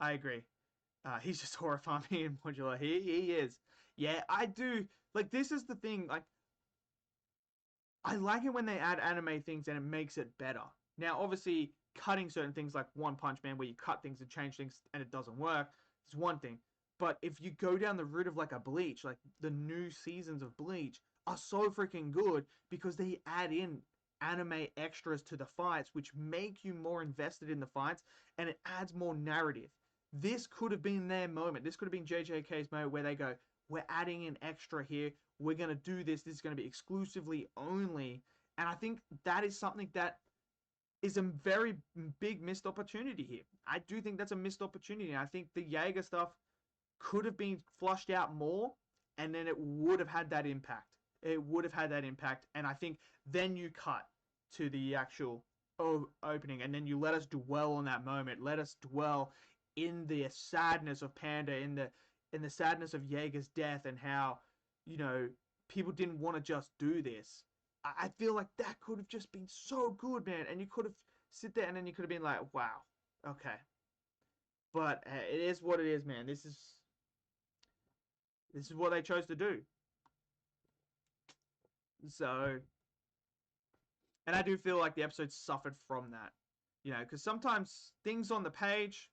I agree. He's just horrifying me in Modular. He is. Yeah, I do. Like, this is the thing. Like, I like it when they add anime things and it makes it better. Now, obviously, cutting certain things like One Punch Man, where you cut things and change things and it doesn't work, is one thing. But if you go down the route of like a Bleach, like the new seasons of Bleach are so freaking good because they add in anime extras to the fights, which make you more invested in the fights and it adds more narrative. This could have been their moment. This could have been JJK's moment where they go, we're adding in extra here. We're going to do this. This is going to be exclusively only. And I think that is something that is a very big missed opportunity here. I do think that's a missed opportunity. I think the Jaeger stuff could have been flushed out more, and then it would have had that impact. It would have had that impact, and I think then you cut to the actual opening, and then you let us dwell on that moment. Let us dwell in the sadness of Panda, in the sadness of Jaeger's death, and how people didn't want to just do this. I feel like that could have just been so good, man. And you could have sit there and then you could have been like, wow, okay. But it is what it is, man. This is what they chose to do. So, and I do feel like the episode suffered from that. You know, because sometimes things on the page,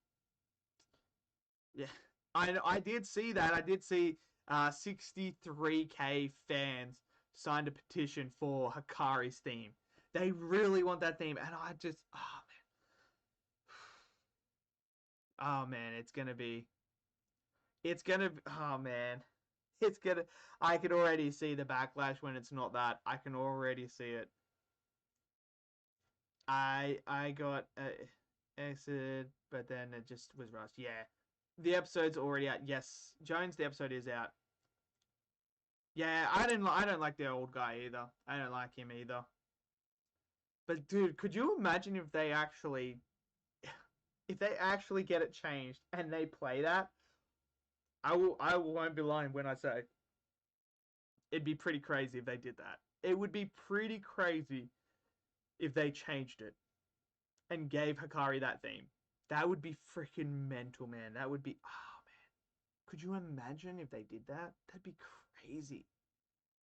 yeah, I did see that. I did see 63K fans signed a petition for Hakari's theme. They really want that theme, and I just, oh man, oh man, it's gonna. I can already see the backlash when it's not that. I can already see it. I got exited, but then it just was rushed. Yeah, the episode's already out. Yes, Jones, the episode is out. Yeah, I don't like the old guy either. I don't like him either. But dude, could you imagine if they actually get it changed and they play that? I won't be lying when I say it'd be pretty crazy if they did that. It would be pretty crazy if they changed it and gave Hakari that theme. That would be freaking mental, man. That would be, oh man. Could you imagine if they did that? That'd be crazy.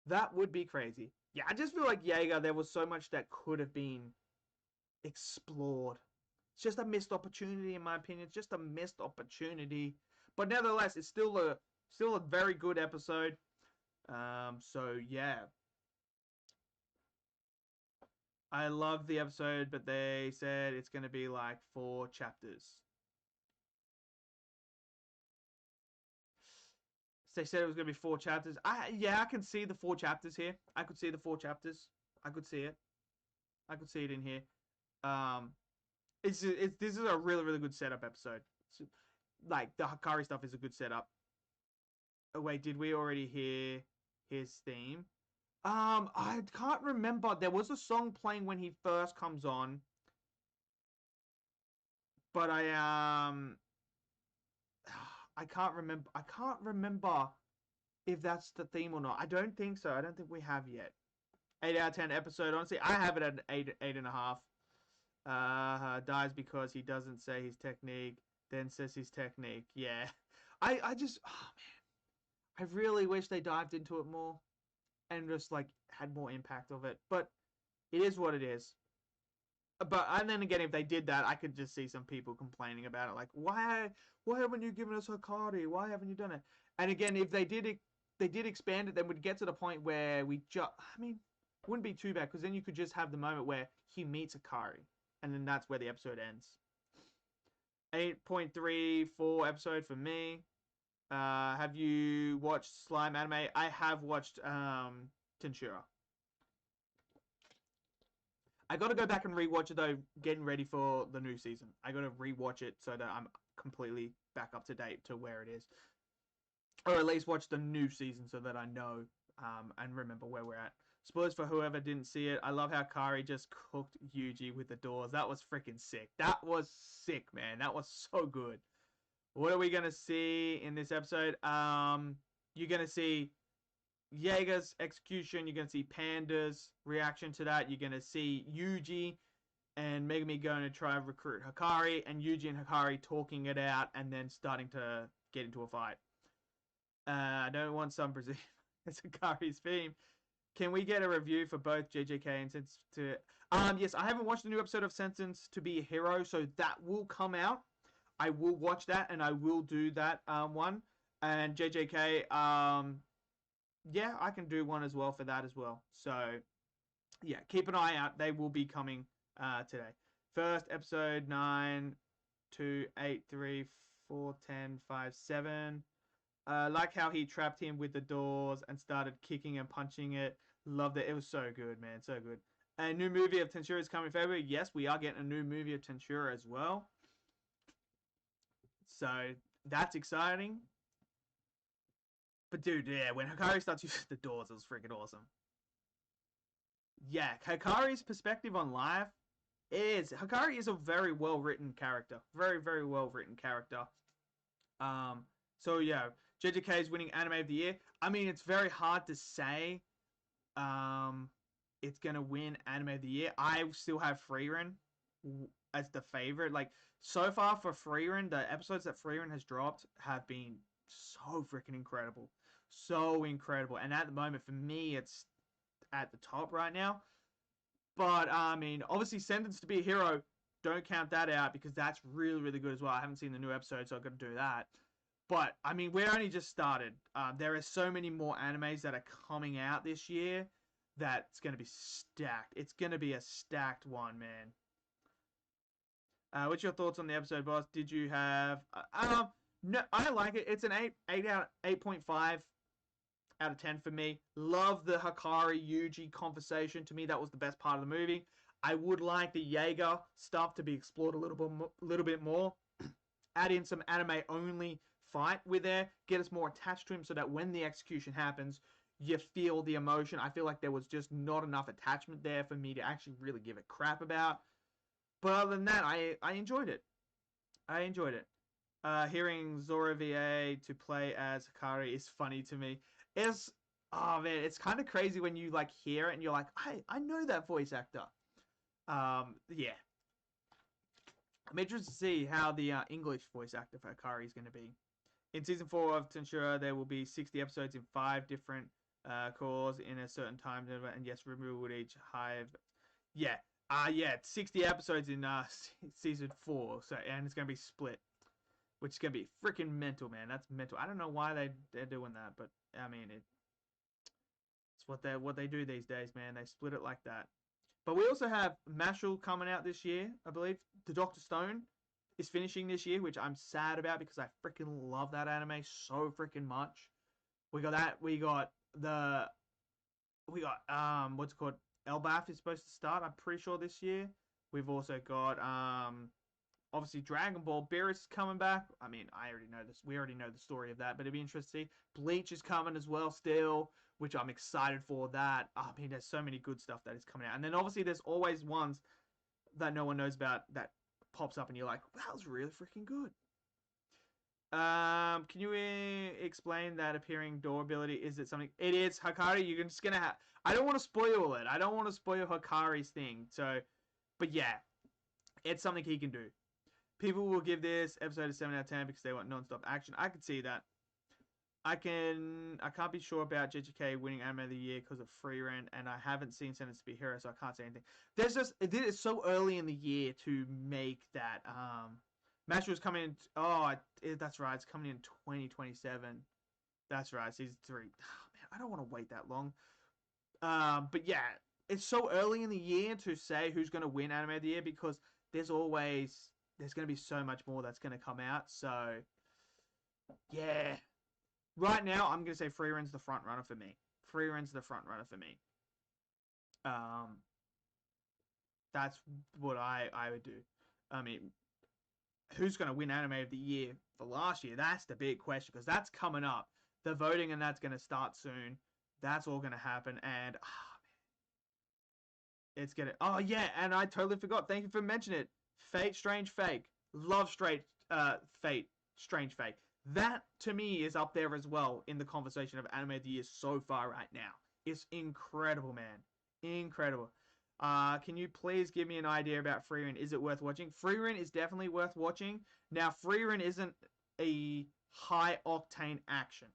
That would be crazy. Yeah, I just feel like Jaeger, there was so much that could have been explored. It's just a missed opportunity, in my opinion. It's just a missed opportunity. But nevertheless, it's still a very good episode. So yeah, I love the episode, but they said it's gonna be like 4 chapters. So they said it was gonna be 4 chapters. I can see the 4 chapters here. I could see the 4 chapters. I could see it. I could see it in here. Um, it's this is a really good setup episode. Like the Hakari stuff is a good setup. Oh wait, did we already hear his theme? I can't remember. There was a song playing when he first comes on, but I can't remember. I can't remember if that's the theme or not. I don't think so. I don't think we have yet. 8 out of 10 episode. Honestly, I have it at 8.5. Dies because he doesn't say his technique, then says his technique. Yeah, I just, oh man, I really wish they dived into it more and just like had more impact of it. But it is what it is. But and then again, if they did that, I could just see some people complaining about it, like why haven't you given us Hakari? Why haven't you done it? And again, if they did expand it, then we'd get to the point where we just, I mean, it wouldn't be too bad because then you could just have the moment where he meets Hakari, and then that's where the episode ends. 8.34 episode for me. Have you watched Slime anime? I have watched Tensura. I got to go back and rewatch it though, getting ready for the new season. I got to rewatch it so that I'm completely back up to date to where it is, or at least watch the new season so that I know and remember where we're at. Spoilers for whoever didn't see it. I love how Kari just cooked Yuji with the doors. That was freaking sick. That was sick, man. That was so good. What are we gonna see in this episode? You're gonna see Jaeger's execution. You're gonna see Panda's reaction to that. You're gonna see Yuji and Megumi going to try and recruit Hakari, and Yuji and Hakari talking it out, and then starting to get into a fight. I don't want some Brazilian as Hakari's theme. Can we get a review for both JJK and Sentence to? Yes, I haven't watched the new episode of Sentence to Be a Hero, so that will come out. I will watch that and I will do that one. And JJK, yeah, I can do one as well for that as well. So yeah, keep an eye out. They will be coming today. First episode 9, 2, 8, 3, 4, 10, 5, 7. Like how he trapped him with the doors and started kicking and punching it. Loved it. It was so good, man. So good. A new movie of Tensura is coming in February. Yes, we are getting a new movie of Tensura as well. So that's exciting. But dude, yeah, when Hakari starts using the doors, it was freaking awesome. Yeah, Hakari's perspective on life is Hakari is a very well written character. Very well written character. So yeah, JJK is winning Anime of the Year. I mean, it's very hard to say it's gonna win Anime of the Year. I still have Frieren as the favorite. Like so far for Frieren, the episodes that Frieren has dropped have been so freaking incredible, so incredible. And at the moment, for me, it's at the top right now. But I mean, obviously, Sentence to Be a Hero. don't count that out because that's really, really good as well. I haven't seen the new episode, so I've got to do that. But, I mean, we're only just started. There are so many more animes that are coming out this year that's going to be stacked. It's going to be a stacked one, man. What's your thoughts on the episode, boss? Did you have... no, I like it. It's an 8.5 out of 10 for me. Love the Hakari Yuji conversation. To me, that was the best part of the movie. I would like the Jaeger stuff to be explored a little bit more. Add in some anime-only fight with there. Get us more attached to him so that when the execution happens, you feel the emotion. I feel like there was just not enough attachment there for me to actually really give a crap about. But other than that, I enjoyed it. I enjoyed it. Hearing Zora VA to play as Hakari is funny to me. Oh man, it's kind of crazy when you like hear it and you're like, I know that voice actor. Yeah. I'm interested to see how the English voice actor for Hakari is going to be. In season 4 of Tensura, there will be 60 episodes in 5 different cores in a certain time, and yes, remove each hive. Yeah, 60 episodes in season 4, so and it's going to be split, which is going to be freaking mental, man. That's mental. I don't know why they're doing that, but I mean it's what they do these days, man. They split it like that. But we also have Mashal coming out this year, I believe. The Dr. Stone is finishing this year, which I'm sad about because I freaking love that anime so freaking much. We got that. We got what's it called? Elbaf is supposed to start, I'm pretty sure, this year. We've also got obviously Dragon Ball Beerus coming back. I mean, I already know this. We already know the story of that, but it'd be interesting to see. Bleach is coming as well still, which I'm excited for that. I mean, there's so many good stuff that is coming out. And then obviously there's always ones that no one knows about that pops up and you're like, wow, that was really freaking good. Can you explain that appearing door ability? Is it something? It is Hakari. You're just gonna have. I don't want to spoil it. I don't want to spoil Hakari's thing. So, but yeah, it's something he can do. People will give this episode a 7 out of 10 because they want non-stop action. I can see that. I can't be sure about JJK winning Anime of the Year because of Free Rent, and I haven't seen Sentence to Be a Hero, so I can't say anything. It's so early in the year to make that. Master was coming in. That's right. It's coming in 2027. That's right. Season 3. Oh, man, I don't want to wait that long. But yeah, it's so early in the year to say who's going to win Anime of the Year because there's going to be so much more that's going to come out. So yeah, right now I'm going to say Free Ren's the front runner for me. Free Ren's the front runner for me. That's what I would do. I mean, who's going to win Anime of the Year for last year? That's the big question because that's coming up. The voting and that's going to start soon. That's all going to happen. And it's going to... Oh, yeah. And I totally forgot. Thank you for mentioning it. Fate, Strange Fake. Love Fate, Strange Fake. That, to me, is up there as well in the conversation of Anime of the Year so far right now. It's incredible, man. Incredible. Can you please give me an idea about Free Rent? Is it worth watching? Free Rent is definitely worth watching. Now, Free Rent isn't a high-octane action.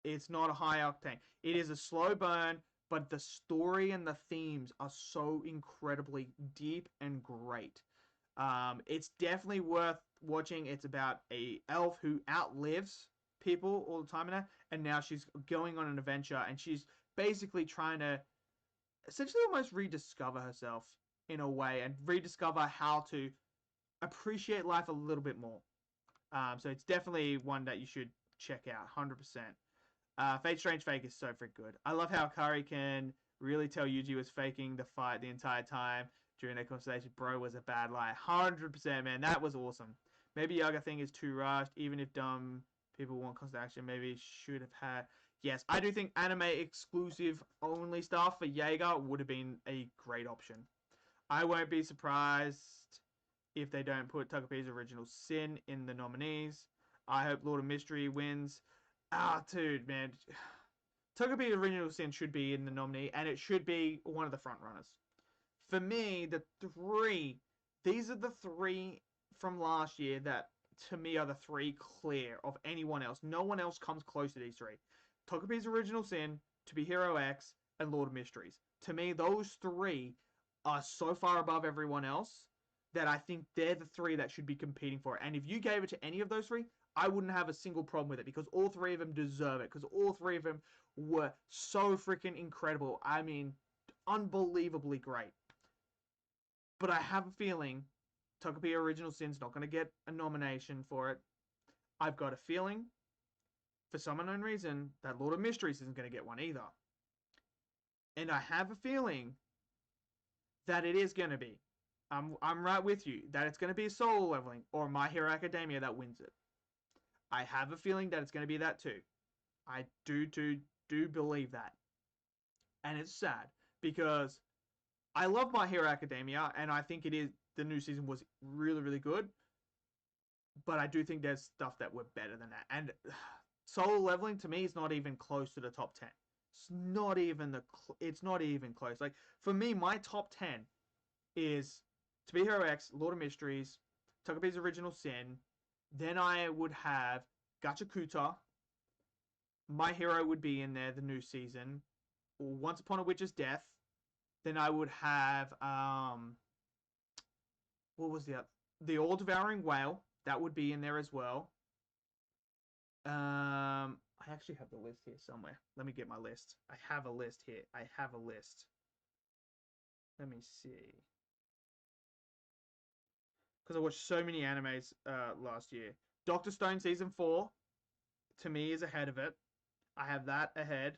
It's not a high-octane. It is a slow burn, but the story and the themes are so incredibly deep and great. It's definitely worth watching. It's about a elf who outlives people all the time now, and now she's going on an adventure, and she's basically trying to essentially almost rediscover herself in a way and rediscover how to appreciate life a little bit more. So it's definitely one that you should check out 100%. Fate Strange Fake is so freaking good. I love how Akari can really tell Yuji was faking the fight the entire time during their conversation. Bro was a bad lie. 100%, man. That was awesome. Maybe Yaga thing is too rushed. Even if dumb people want constant action, maybe should have had... Yes, I do think anime exclusive only stuff for Jaeger would have been a great option. I won't be surprised if they don't put Togepi's Original Sin in the nominees. I hope Lord of Mystery wins. Dude, man. Togepi's Original Sin should be in the nominee, and it should be one of the front runners. For me, these are the 3 from last year that, to me, are the 3 clear of anyone else. No one else comes close to these 3. Togepi's Original Sin, To Be Hero X, and Lord of Mysteries. To me, those 3 are so far above everyone else that I think they're the three that should be competing for it. And if you gave it to any of those three, I wouldn't have a single problem with it because all three of them deserve it. Because all three of them were so freaking incredible. I mean, unbelievably great. But I have a feeling Togepi Original Sin's not going to get a nomination for it. I've got a feeling, for some unknown reason, that Lord of Mysteries isn't going to get one either. And I have a feeling that it is going to be. I'm right with you that it's going to be Solo Leveling or My Hero Academia that wins it. I have a feeling that it's going to be that too. I do believe that. And it's sad because I love My Hero Academia and I think it is the new season was really, really good. But I do think there's stuff that were better than that. And Solo Leveling to me is not even close to the top 10. It's not even close. Like for me, my top 10 is To Be Hero X, Lord of Mysteries, Togepi's Original Sin. Then I would have Gachakuta. My Hero would be in there, the new season. Once Upon a Witch's Death. Then I would have what was the other? The All Devouring Whale. That would be in there as well. I actually have the list here somewhere. Let me get my list. I have a list here. I have a list. Let me see. Because I watched so many animes last year. Doctor Stone Season 4, to me, is ahead of it. I have that ahead.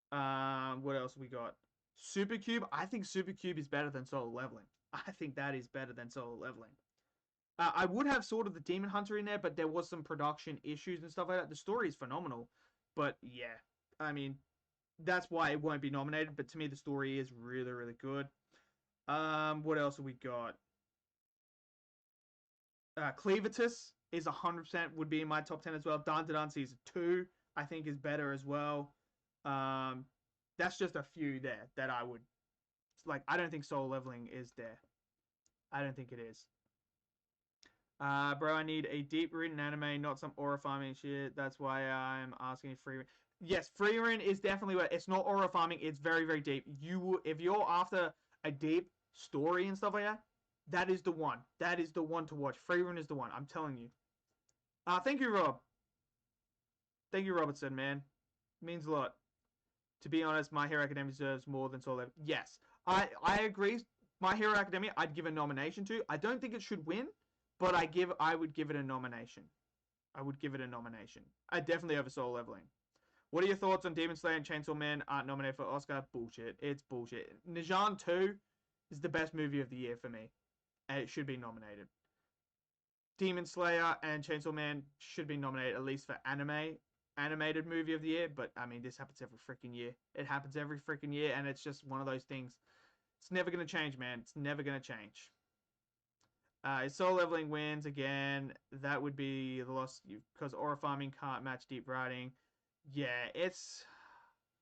What else we got? Supercube. I think Supercube is better than Solo Leveling. I think that is better than Solo Leveling. I would have sort of the Demon Hunter in there, but there was some production issues and stuff like that. The story is phenomenal. But yeah, I mean, that's why it won't be nominated. But to me, the story is really, really good. What else have we got? Cleavitus is 100% would be in my top 10 as well. Dandadan Season 2, I think, is better as well. That's just a few there that I would... Like, I don't think Solo Leveling is there. I don't think it is. Bro, I need a deep-written anime, not some aura farming shit. That's why I'm asking if Frieren... Yes, Frieren is definitely... It's not aura farming. It's very, very deep. If you're after a deep story and stuff like that, that is the one. That is the one to watch. Frieren is the one. I'm telling you. Thank you, Rob. Thank you, Robertson, man. Means a lot. To be honest, My Hero Academia deserves more than Solo Leveling. Yes, I agree. My Hero Academia, I'd give a nomination to. I don't think it should win, but I would give it a nomination. I would give it a nomination. I definitely over Solo Leveling. What are your thoughts on Demon Slayer and Chainsaw Man aren't nominated for Oscar? Bullshit. It's bullshit. Najan 2 is the best movie of the year for me. And it should be nominated. Demon Slayer and Chainsaw Man should be nominated at least for animated movie of the year. But, I mean, this happens every freaking year. It happens every freaking year, and it's just one of those things. It's never going to change, man. It's never going to change. If Solo Leveling wins again, that would be the loss because aura farming can't match deep writing. Yeah, it's...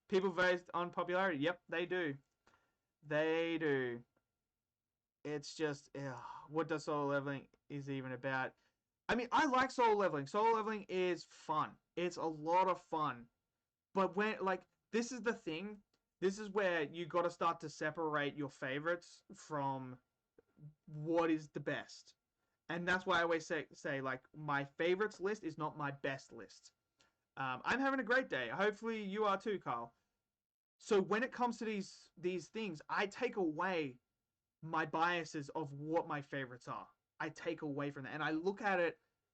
People vote on popularity. Yep, they do. They do. It's just... what does Solo Leveling is even about? I mean, I like Solo Leveling. Solo Leveling is fun. It's a lot of fun. But when, like, this is the thing. This is where you got to start to separate your favorites from what is the best. And that's why I always say like, my favorites list is not my best list. I'm having a great day. Hopefully you are too, Carl. So when it comes to these things, I take away my biases of what my favorites are. I take away from that. And I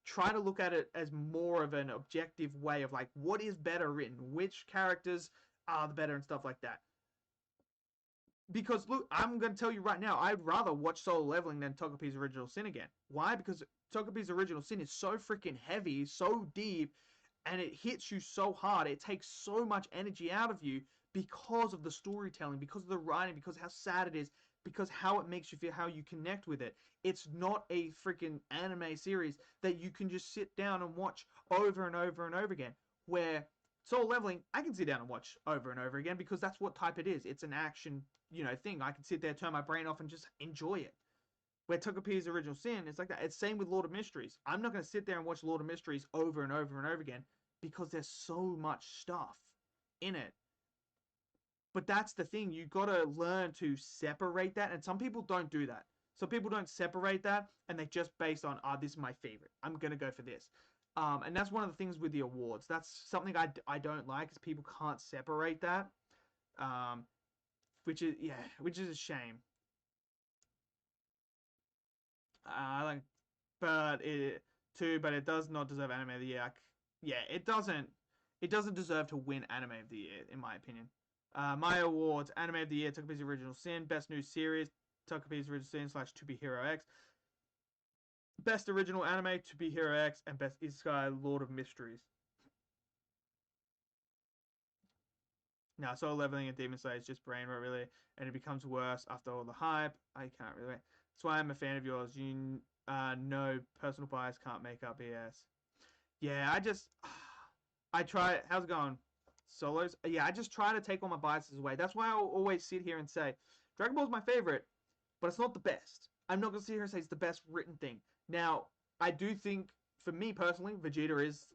try to look at it as more of an objective way of like, what is better written? Which characters are the better and stuff like that. Because, look, I'm going to tell you right now, I'd rather watch Solo Leveling than Togepi's Original Sin again. Why? Because Togepi's Original Sin is so freaking heavy, so deep, and it hits you so hard. It takes so much energy out of you because of the storytelling, because of the writing, because of how sad it is, because how it makes you feel, how you connect with it. It's not a freaking anime series that you can just sit down and watch over and over and over again. Where Solo Leveling, I can sit down and watch over and over again because that's what type it is. It's an action, thing. I can sit there, turn my brain off, and just enjoy it. Where Togepi's Original Sin is like that. It's same with Lord of Mysteries. I'm not going to sit there and watch Lord of Mysteries over and over and over again because there's so much stuff in it. But that's the thing. You got to learn to separate that. And some people don't do that. So people don't separate that, and they just based on, this is my favorite. I'm gonna go for this. And that's one of the things with the awards. That's something I don't like, is people can't separate that. Um, which is a shame. Like, but it does not deserve anime of the year. Yeah, it doesn't. It doesn't deserve to win anime of the year, in my opinion. My awards: anime of the year, Tokubi's Original Sin; best new series, Tokubi's Original Sin / To Be Hero X; best original anime, To Be Hero X; and best Isekai, Lord of Mysteries. Now, Soul Leveling and Demon Slayer is just brain rot, really, and it becomes worse after all the hype. I can't really. That's why I'm a fan of yours. You know, personal bias can't make up BS. Yeah, I try. How's it going? Solos? Yeah, I just try to take all my biases away. That's why I'll always sit here and say, Dragon Ball is my favorite, but it's not the best. I'm not going to sit here and say it's the best written thing. Now, I do think, for me personally, Vegeta is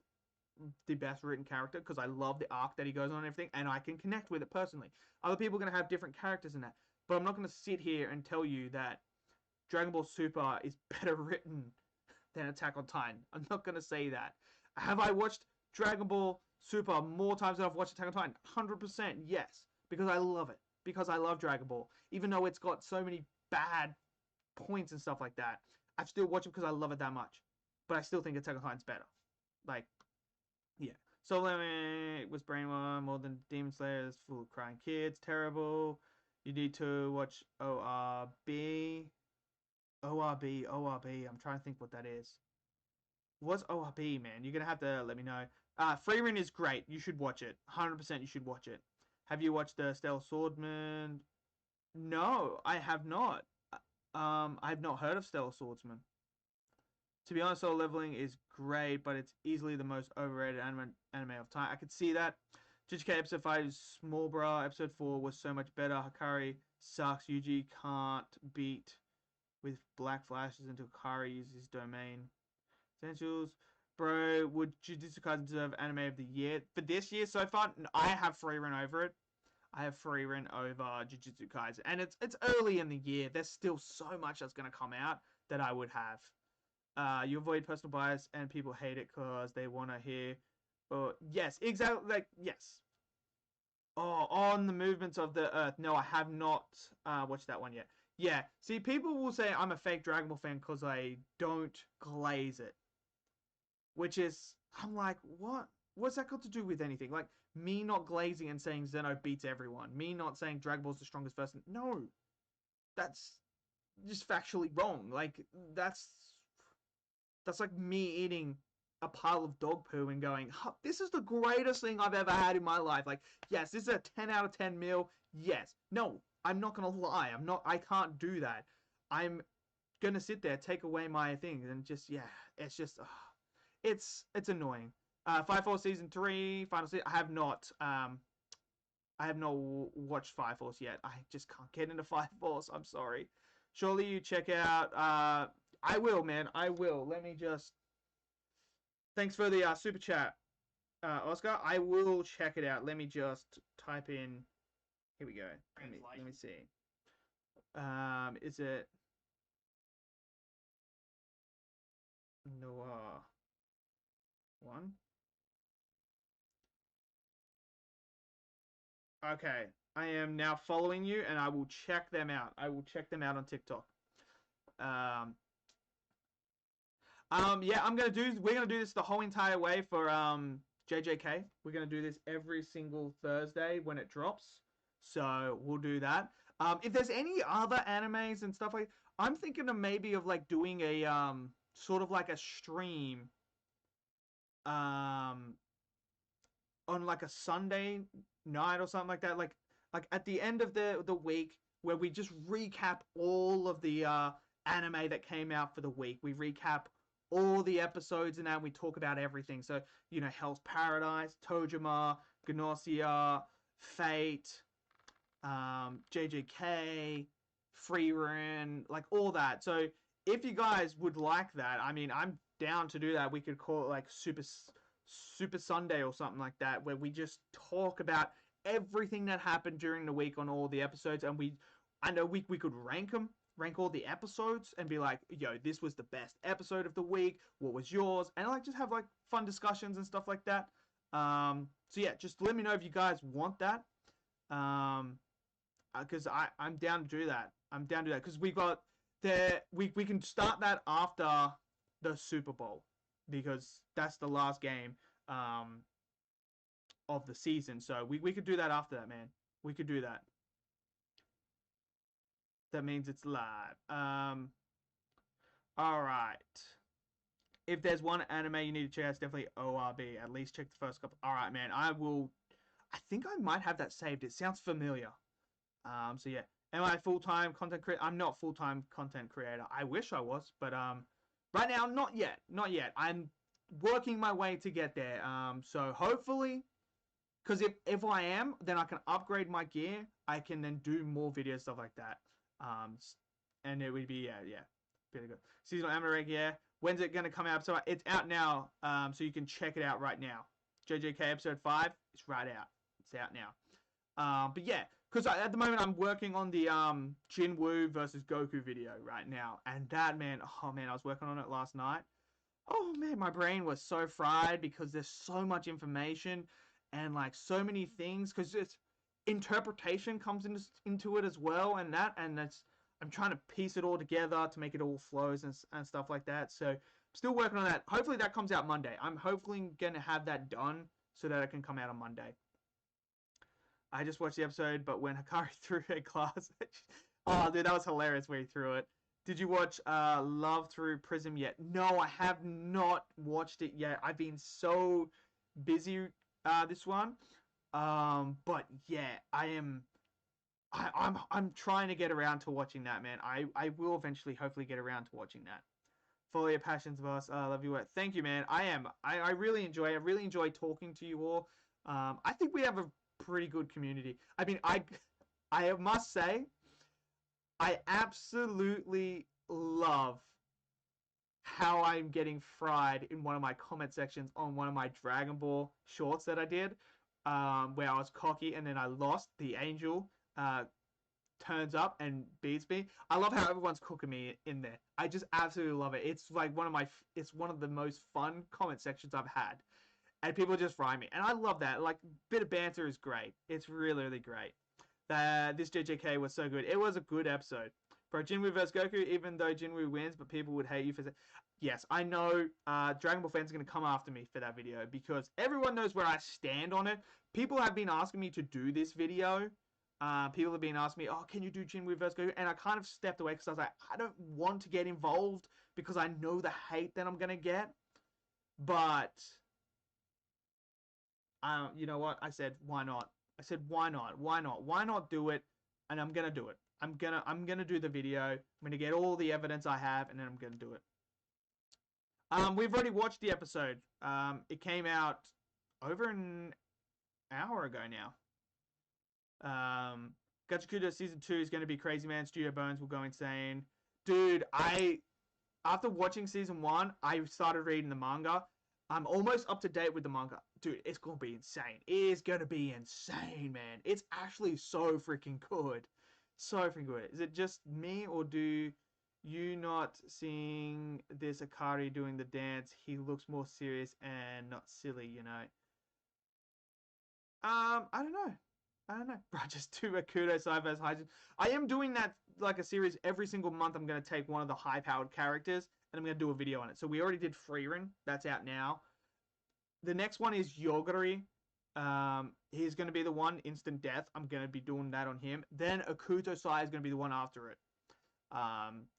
the best written character, because I love the arc that he goes on and everything, and I can connect with it personally. Other people are going to have different characters in that, but I'm not going to sit here and tell you that Dragon Ball Super is better written than Attack on Titan. I'm not going to say that. Have I watched Dragon Ball Super more times than I've watched Attack on Titan? 100% yes, because I love it. Because I love Dragon Ball. Even though it's got so many bad points and stuff like that, I still watch it because I love it that much. But I still think Attack on Titan's better. Like, yeah. Solo Leveling was brainwashed more than Demon Slayer. Is full of crying kids. Terrible. You need to watch ORB. ORB. ORB. I'm trying to think what that is. What's ORB, man? You're gonna have to let me know. Freerin is great. You should watch it. 100% you should watch it. Have you watched the Stellar Swordman? No, I have not. I've not heard of Stellar Swordsman. To be honest, Solo Leveling is great, but it's easily the most overrated anime of time. I could see that. Jujutsu Kaisen episode 5 is small, bro. Episode 4 was so much better. Hakari sucks. Yuji can't beat with black flashes until Hakari uses his domain. Essentials. Bro, would Jujutsu Kaisen deserve anime of the year? For this year so far, I have Freerin over it. I have Freerin over Jujutsu Kaisen. And it's early in the year. There's still so much that's going to come out that I would have. You avoid personal bias, and people hate it because they want to hear. Yes, exactly. Like, yes. Oh, on the movements of the Earth. No, I have not watched that one yet. Yeah, see, people will say I'm a fake Dragon Ball fan because I don't glaze it. Which is, I'm like, what? What's that got to do with anything? Like, me not glazing and saying Zeno beats everyone. Me not saying Dragon Ball's the strongest person. No. That's just factually wrong. Like, that's like me eating a pile of dog poo and going, huh, this is the greatest thing I've ever had in my life. Like, yes, this is a 10 out of 10 meal. Yes. No, I'm not going to lie. I can't do that. I'm going to sit there, take away my things, and just, yeah, it's just, it's annoying. Fire Force Season 3, final season, I have not watched Fire Force yet. I just can't get into Fire Force. I'm sorry. Surely you check out, I will, man. I will. Let me just. Thanks for the super chat, Oscar. I will check it out. Let me just type in. Here we go. Let me see. Is it Noah one? Okay. I am now following you, and I will check them out. I will check them out on TikTok. Um, yeah, we're gonna do this the whole entire way for JJK. We're gonna do this every single Thursday when it drops. So we'll do that. If there's any other animes and stuff I'm thinking of maybe of like doing a sort of like a stream um on like a Sunday night or something like that. Like at the end of the week where we just recap all of the anime that came out for the week. We recap all the episodes and that we talk about everything. So, you know, Hell's Paradise, Tojima, Gnosia, Fate, JJK, Freerin, like all that. So if you guys would like that, I mean, I'm down to do that. We could call it like Super Sunday or something like that, where we just talk about everything that happened during the week on all the episodes, and we could rank them rank all the episodes and be like, yo, this was the best episode of the week. What was yours? And like just have like fun discussions and stuff like that. So yeah, just let me know if you guys want that. Because I'm down to do that. I'm down to do that because we can start that after the Super Bowl because that's the last game of the season. So we could do that after that, man. We could do that. That means it's live. All right. If there's one anime you need to check out, it's definitely ORB. At least check the first couple. All right, man. I will. I think I might have that saved. It sounds familiar. So yeah. Am I full-time content creator? I'm not full-time content creator. I wish I was, but right now, not yet. Not yet. I'm working my way to get there. So hopefully, because if I am, then I can upgrade my gear. I can then do more videos, stuff like that. And it would be yeah, pretty good. Seasonal anime, yeah. When's it gonna come out? So it's out now. So you can check it out right now. JJK episode 5, it's right out. It's out now. But yeah, because at the moment I'm working on the Jinwoo versus Goku video right now, and that man, oh man, I was working on it last night. Oh man, my brain was so fried because there's so much information and like so many things because it's interpretation comes into it as well and that's I'm trying to piece it all together to make it all flows and stuff like that. So I'm still working on that. Hopefully that comes out Monday. I'm hopefully gonna have that done so that it can come out on Monday. I just watched the episode, but when Hakari threw her glass, oh dude, that was hilarious where he threw it. Did you watch Love Through Prism yet? No, I have not watched it yet. I've been so busy this one. But yeah, I'm trying to get around to watching that, man. I will eventually hopefully get around to watching that. Follow your passions, boss. Love your work. Thank you, man. I am. I really enjoy. I really enjoy talking to you all. I think we have a pretty good community. I mean, I must say, I absolutely love how I'm getting fried in one of my comment sections on one of my Dragon Ball shorts that I did, where I was cocky and then I lost. The angel turns up and beats me. I love how everyone's cooking me in there. I just absolutely love it. It's like it's one of the most fun comment sections I've had, and people just fry me, and I love that. Like, bit of banter is great. It's really, really great. This JJK was so good. It was a good episode. Bro, Jinwoo vs Goku, even though Jinwoo wins, but people would hate you for that. Yes, I know Dragon Ball fans are going to come after me for that video because everyone knows where I stand on it. People have been asking me to do this video. People have been asking me, oh, can you do Jinwoo vs Goku? And I kind of stepped away because I was like, I don't want to get involved because I know the hate that I'm going to get. But, you know what? I said, why not? I said, why not? Why not? Why not do it? And I'm going to do it. I'm gonna do the video. I'm gonna get all the evidence I have, and then I'm gonna do it. We've already watched the episode. It came out over an hour ago now. Gachakudo season 2 is gonna be crazy, man. Studio Bones will go insane, dude. After watching season 1, I started reading the manga. I'm almost up to date with the manga, dude. It's gonna be insane. It is gonna be insane, man. It's actually so freaking good. So freaking good. Is it just me, or do you not seeing this Hakari doing the dance? He looks more serious and not silly, you know. I don't know. I don't know. Bro, just do a Kudo side vs Hyjin. I am doing that like a series every single month. I'm gonna take one of the high-powered characters and I'm gonna do a video on it. So we already did Freerin. That's out now. The next one is Yogari. He's going to be the one, instant death. I'm going to be doing that on him. Then Akuto Sai is going to be the one after it.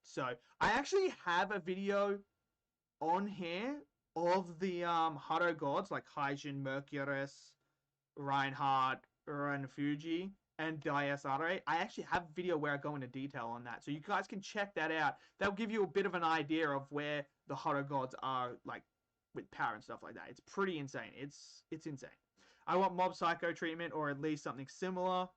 So I actually have a video on here of the Hado gods like Hyjin, Mercurius, Reinhardt, Fuji, and Diasare. I actually have a video where I go into detail on that. So you guys can check that out. That'll give you a bit of an idea of where the Hado gods are, like, with power and stuff like that. It's pretty insane. It's insane. I want Mob Psycho treatment, or at least something similar.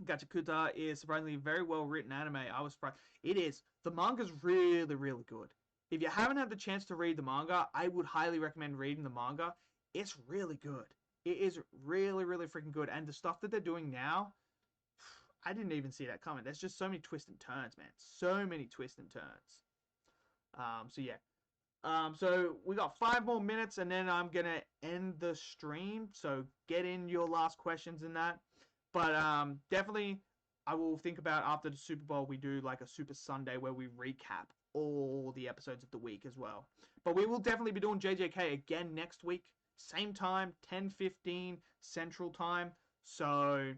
Gachakuta is surprisingly very well written anime. I was surprised. It is. The manga's really, really good. If you haven't had the chance to read the manga, I would highly recommend reading the manga. It's really good. It is really, really freaking good. And the stuff that they're doing now, I didn't even see that coming. There's just so many twists and turns, man. So many twists and turns. So yeah. So we got 5 more minutes, and then I'm gonna end the stream. So get in your last questions in that. But definitely, I will think about after the Super Bowl we do like a Super Sunday where we recap all the episodes of the week as well. But we will definitely be doing JJK again next week, same time, 10:15 Central Time. So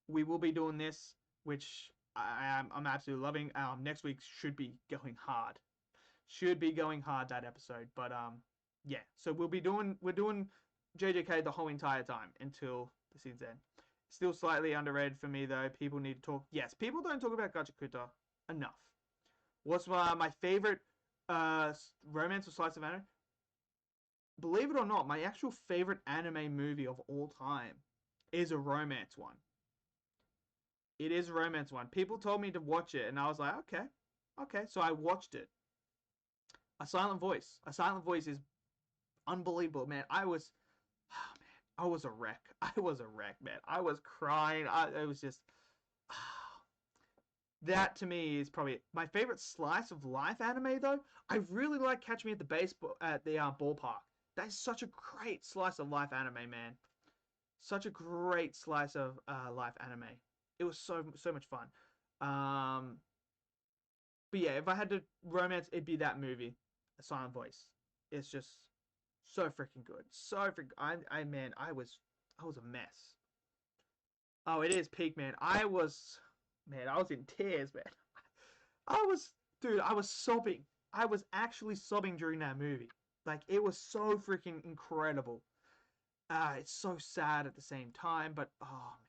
we will be doing this, which I'm absolutely loving. Next week should be going hard. Should be going hard that episode. But yeah. So we're doing JJK the whole entire time until the season's end. Still slightly underrated for me though. People need to talk. Yes, people don't talk about Gachakuta enough. What's my favorite romance or slice of anime? Believe it or not, my actual favorite anime movie of all time is a romance one. It is a romance one. People told me to watch it, and I was like, okay, okay. So I watched it. A Silent Voice. A Silent Voice is unbelievable, man. Oh, man, I was a wreck. I was a wreck, man. I was crying. It was just, that to me is probably my favorite slice of life anime. Though I really like Catch Me at the Ballpark. That is such a great slice of life anime, man. Such a great slice of life anime. It was so much fun. But yeah, if I had to romance, it'd be that movie, A Silent Voice. It's just so freaking good. So freaking. Man, I was a mess. Oh, it is peak, man. Man, I was in tears, man. I was, dude, I was sobbing. I was actually sobbing during that movie. Like, it was so freaking incredible. It's so sad at the same time, but oh man.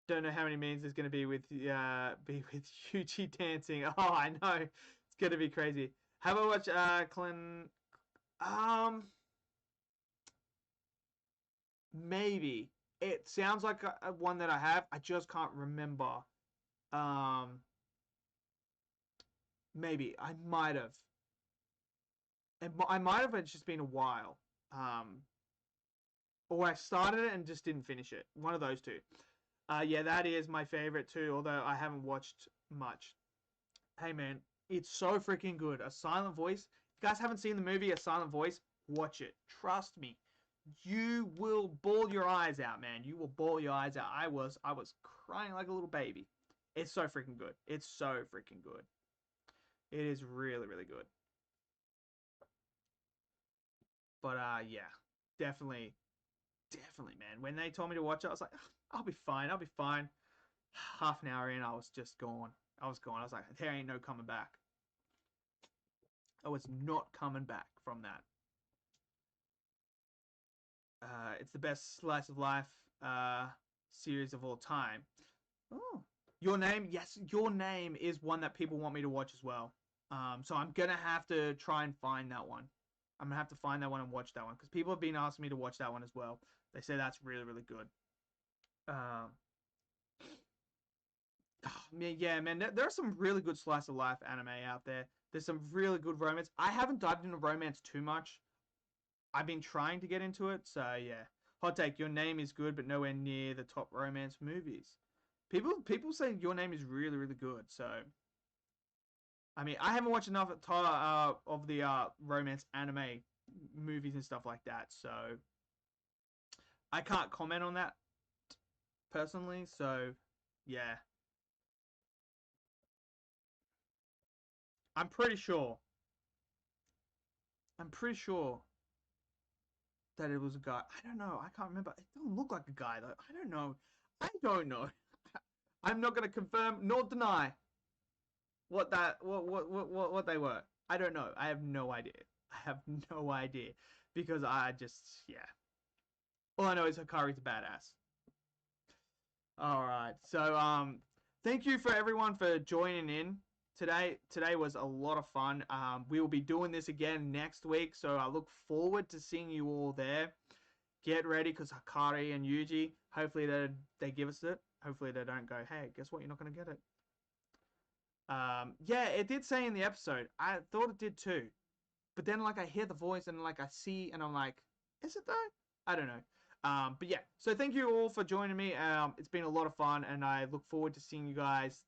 Don't know how many memes there's gonna be with Yuji dancing. Oh, I know. It's gonna be crazy. How about watch um maybe. It sounds like one that I have. I just can't remember. Um Maybe I might have. I might have. It's just been a while. Or I started it and just didn't finish it. One of those two. Yeah, that is my favorite too. Although I haven't watched much. Hey man, it's so freaking good. A Silent Voice. If you guys haven't seen the movie A Silent Voice, watch it. Trust me. You will bawl your eyes out, man. You will bawl your eyes out. I was crying like a little baby. It's so freaking good. It's so freaking good. It is really, really good. But yeah, definitely, definitely, man. When they told me to watch it, I was like, I'll be fine. I'll be fine. Half an hour in, I was just gone. I was gone. I was like, there ain't no coming back. I was not coming back from that. It's the best slice of life series of all time. Oh, Your Name, yes, Your Name is one that people want me to watch as well. So I'm gonna have to try and find that one. I'm gonna have to find that one and watch that one because people have been asking me to watch that one as well. They say that's really, really good. Um, yeah, man, there are some really good slice of life anime out there. There's some really good romance. I haven't dived into romance too much. I've been trying to get into it, so yeah. Hot take: Your Name is good, but nowhere near the top romance movies. People say Your Name is really, really good. So I mean, I haven't watched enough of the romance anime movies and stuff like that, so I can't comment on that personally. So yeah, I'm pretty sure. I'm pretty sure that it was a guy. I don't know. I can't remember. It don't look like a guy though. I don't know. I don't know. I'm not gonna confirm nor deny what they were. I don't know. I have no idea. I have no idea because I just yeah. All I know is Hakari's a badass. All right. So thank you for everyone for joining in today. Today was a lot of fun. We will be doing this again next week, so I look forward to seeing you all there. Get ready because Hakari and Yuji, hopefully they give us it. Hopefully they don't go, hey, guess what? You're not going to get it. Yeah, it did say in the episode. I thought it did too. But then, like, I hear the voice and, like, I see and I'm like, is it though? I don't know. But yeah, so thank you all for joining me. It's been a lot of fun, and I look forward to seeing you guys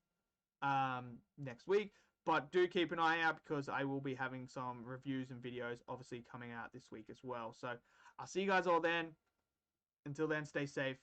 next week. But do keep an eye out because I will be having some reviews and videos obviously coming out this week as well. So I'll see you guys all then. Until then, stay safe.